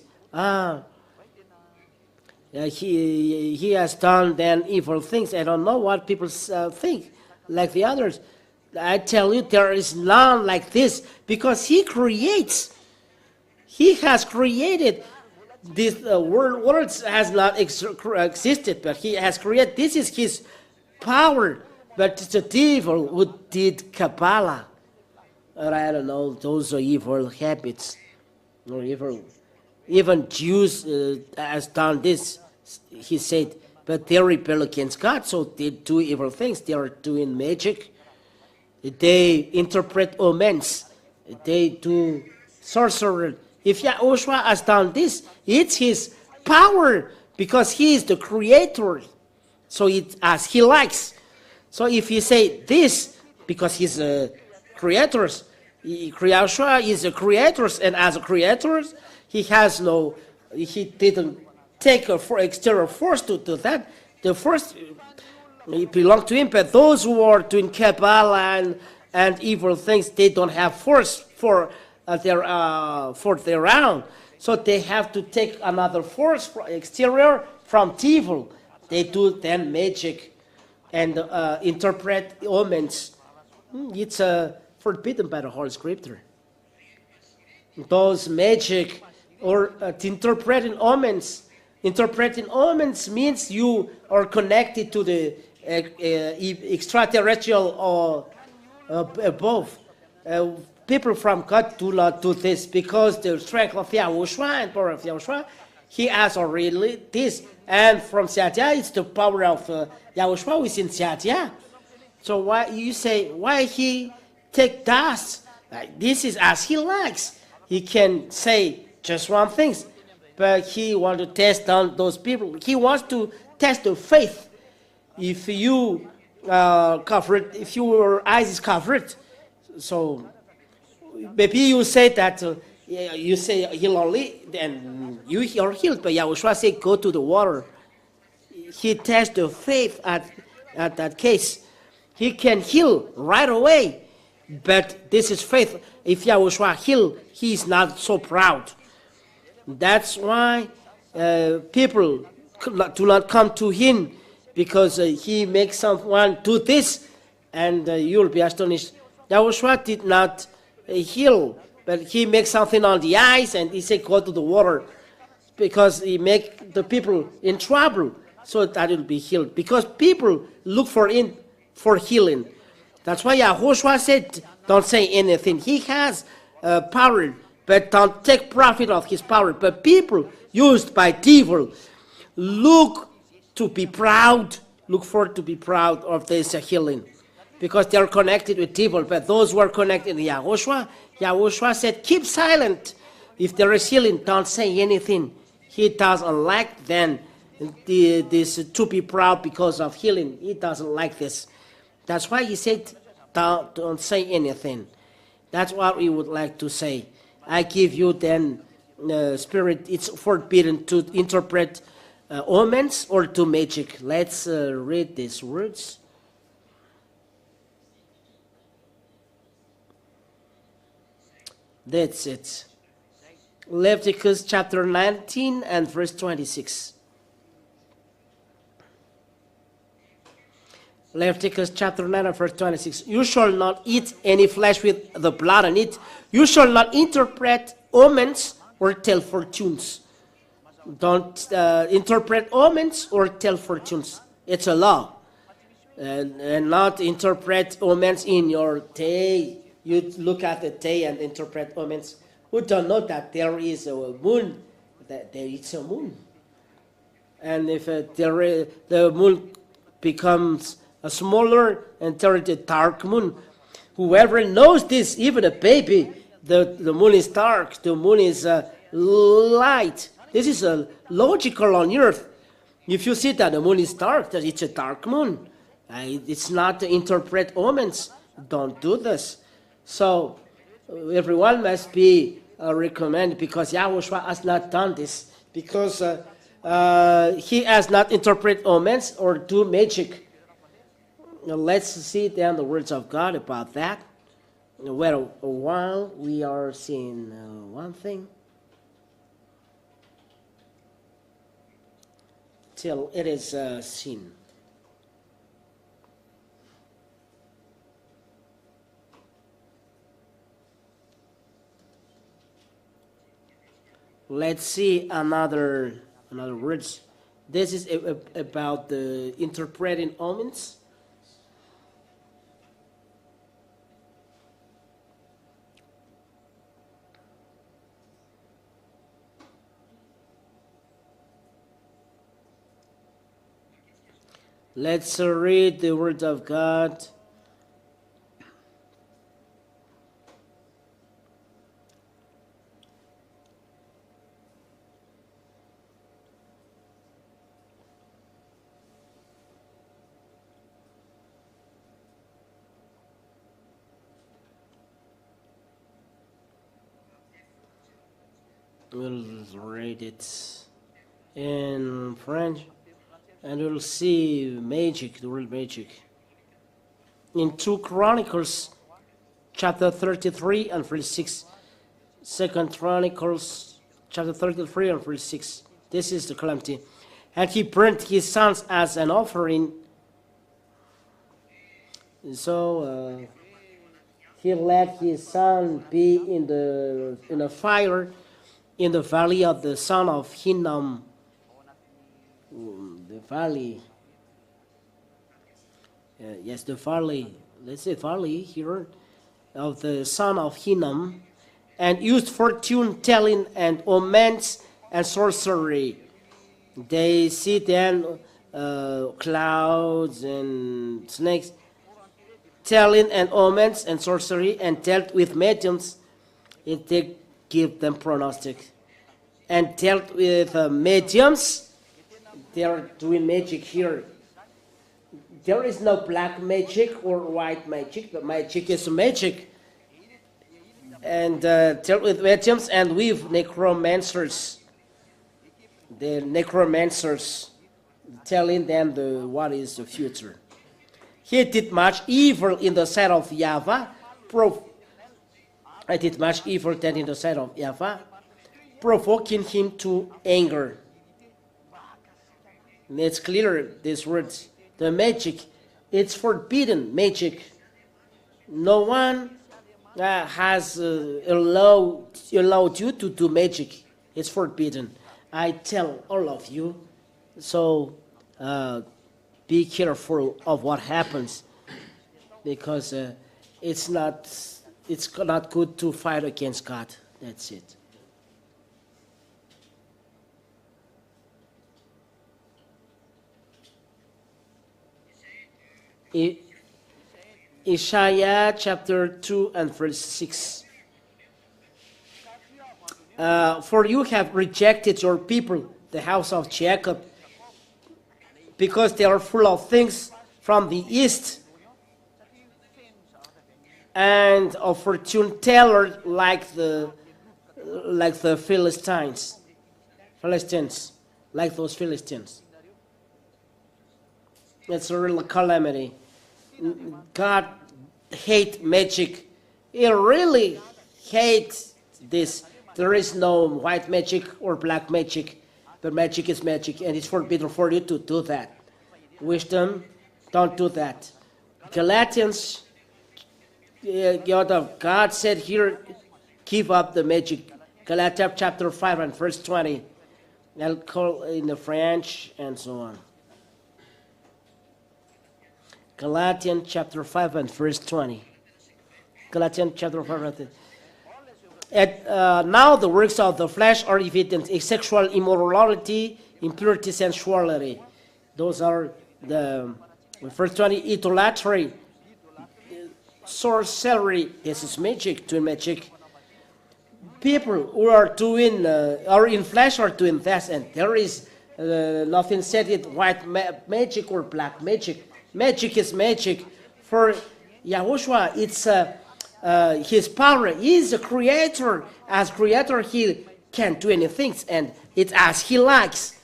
He has done then evil things. I don't know what people think, like the others. I tell you, there is none like this, because he creates. He has created. This world has not existed, but he has created. This is his power. But the devil who did Kabbalah, or I don't know, those are evil habits, or evil. Even Jews has done this. He said, but they rebel against God, so they do evil things. They are doing magic. They interpret omens. They do sorcery. If Yahushua has done this, it's his power, because he is the creator. So it's as he likes. So if he say this, because he's a creator, Yahushua is a creator, and as a creator, he didn't take external force to do that. The first it belonged to him, but those who are doing Kabbalah and evil things, they don't have force for their own. So they have to take another force exterior from evil. They do then magic and interpret omens. It's forbidden by the Holy Scripture. Those magic or interpreting omens. Interpreting omens means you are connected to the extraterrestrial or above. People from God do not do this because the strength of YAHOSHUA and power of YAHOSHUA, he has already this. And from Satya, it's the power of YAHOSHUA within Satya. So why you say, why he take dust? This is as he likes. He can say just one thing, but he wants to test on those people. He wants to test the faith. If you covered, if your eyes is covered, so maybe you say that you say heal only, then you are healed. But YAHOSHUA say go to the water. He tests the faith at that case. He can heal right away, but this is faith. If YAHOSHUA heal, he is not so proud. That's why people do not come to him, because he makes someone do this, and you'll be astonished. YAHOSHUA did not heal, but he makes something on the eyes, and he said go to the water, because he make the people in trouble, so that it will be healed. Because people look for healing. That's why YAHOSHUA said, don't say anything. He has power, but don't take profit of his power. But people used by devil look to be proud, look for to be proud of this healing, because they are connected with devil. But those who are connected with YAHOSHUA, YAHOSHUA said, keep silent. If there is healing, don't say anything. He doesn't like then this to be proud because of healing. He doesn't like this. That's why he said, don't say anything. That's what we would like to say. I give you then spirit. It's forbidden to interpret omens or to magic. Let's read these words. That's it. Leviticus chapter 19 and verse 26. Leviticus chapter 9 and verse 26. You shall not eat any flesh with the blood on it. You shall not interpret omens or tell fortunes. Don't interpret omens or tell fortunes. It's a law. And not interpret omens in your day. You look at the day and interpret omens. Who don't know that there is a moon, that there is a moon. And if the moon becomes a smaller and there is a dark moon, whoever knows this, even a baby, the moon is dark, the moon is light. This is logical on earth. If you see that the moon is dark, that it's a dark moon. It's not to interpret omens. Don't do this. So everyone must be recommended, because YAHOSHUA has not done this, because he has not interpreted omens or do magic. Now let's see then the words of God about that. Well, while we are seeing one thing, till it is seen. Let's see another words. This is about the interpreting omens. Let's read the word of God. We'll read it in French, and we'll see magic, the word magic. In 2 Chronicles, chapter 33 and verse 6. 2 Chronicles chapter 33 and verse 6. This is the calamity. And he burnt his sons as an offering. So he let his son be in a fire in the valley of the son of Hinnom. The valley. Yes, the valley. Let's say valley here of the son of Hinnom, and used fortune telling and omens and sorcery. They see then clouds and snakes, telling and omens and sorcery, and dealt with mediums. They give them prognostic, and dealt with mediums. They are doing magic here. There is no black magic or white magic. The magic is magic. And dealt with mediums and with necromancers. The necromancers telling them what is the future. He did much evil in the sight of Yahweh. I did much evil then in the sight of Yahweh, provoking him to anger. And it's clear, these words. The magic, it's forbidden magic. No one has allowed you to do magic. It's forbidden. I tell all of you, so be careful of what happens, because it's not good to fight against God. That's it. Isaiah chapter 2 and verse 6. For you have rejected your people, the house of Jacob, because they are full of things from the east, and of fortune teller like the Philistines, like those Philistines. It's a real calamity. God hates magic. He really hates this. There is no white magic or black magic, but magic is magic, and it's forbidden for you to do that. Wisdom, don't do that. Galatians, God said here, give up the magic. Galatians chapter 5 and verse 20. I'll call in the French and so on. Galatians chapter 5 and verse 20. Galatians chapter 5 and 20. Now the works of the flesh are evident: sexual immorality, impurity, sensuality. Those are the verse 20. Idolatry, sorcery. This is magic, doing magic. People who are doing, are in flesh, are doing that, and there is nothing said it white magic or black magic. Magic is magic. For Yahushua, it's his power. He is a creator. As creator, he can do anything, and it's as he likes.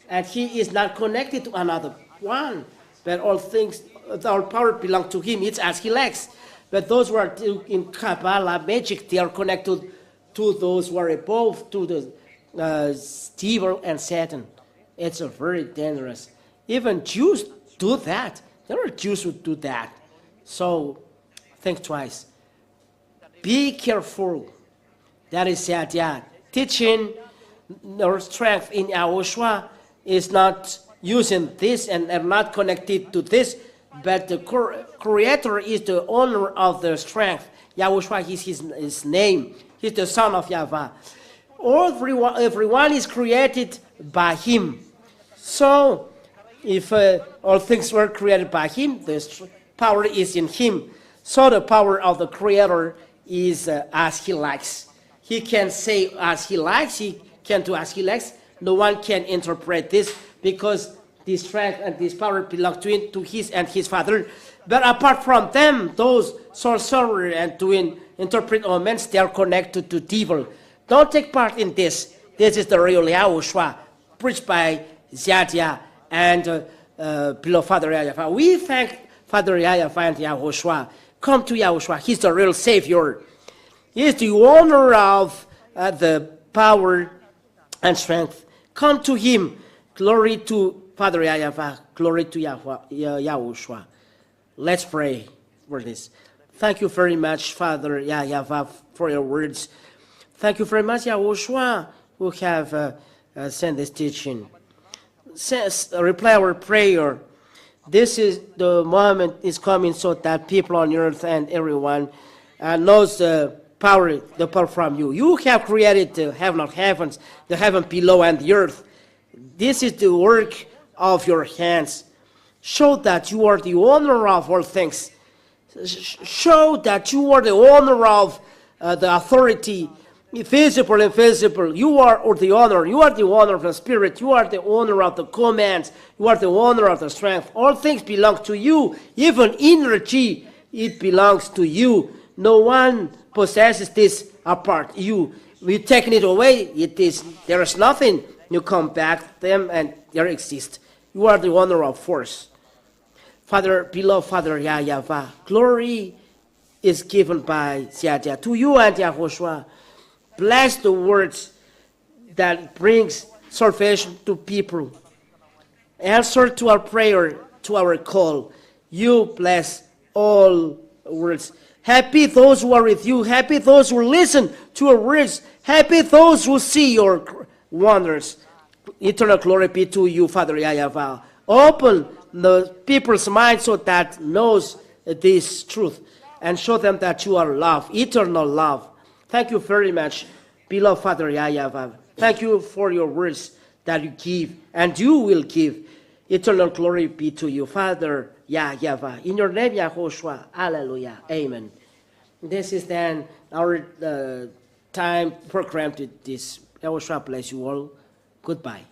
And he is not connected to another one. But all things, our power belong to him. It's as he likes. But those who are in Kabbalah magic, they are connected to those who are above, to the devil and Satan. It's a very dangerous. Even Jews do that. There are Jews who do that. So think twice. Be careful. That is the idea. Teaching our strength in YAHOSHUA is not using this and not connected to this, but the Creator is the owner of the strength. YAHOSHUA is his name. He's the Son of Yahweh. Everyone is created by him. So if all things were created by him, the power is in him. So the power of the Creator is as he likes. He can say as he likes, he can do as he likes. No one can interpret this, because this strength and this power belong to his and his Father. But apart from them, those sorcerers and doing interpret omens, they are connected to devil. Don't take part in this. This is the real YAHOSHUA, preached by Ziadia and beloved Father Yahafa. We thank Father Yahafa and YAHOSHUA. Come to YAHOSHUA. He's the real Savior. He is the owner of the power and strength. Come to him. Glory to Father Yahavah. Glory to Yahushua. Let's pray for this. Thank you very much, Father Yahavah, for your words. Thank you very much, Yahushua, who have sent this teaching. Reply our prayer. This is the moment is coming so that people on earth and everyone knows the power from you. You have created the heaven of heavens, the heaven below and the earth. This is the work of your hands. Show that you are the owner of all things. Show that you are the owner of the authority, visible and invisible. You are the owner. You are the owner of the Spirit. You are the owner of the commands. You are the owner of the strength. All things belong to you. Even energy, it belongs to you. No one possesses this apart. You taking it away. There is nothing. You come back them and there exists. You are the owner of force. Father, beloved Father Yahavah, glory is given by Ziadia to you and Yahoshua. Bless the words that brings salvation to people. Answer to our prayer, to our call. You bless all words. Happy those who are with you. Happy those who listen to your words. Happy those who see your wonders. Eternal glory be to you, Father Yahavah. Open the people's minds so that knows this truth and show them that you are love, eternal love. Thank you very much, beloved Father Yahavah. Thank you for your words that you give and you will give. Eternal glory be to you, Father Yahavah. In your name, YAHOSHUAH. Hallelujah. Amen. This is then our time program to this. YAHOSHUAH bless you all. Goodbye.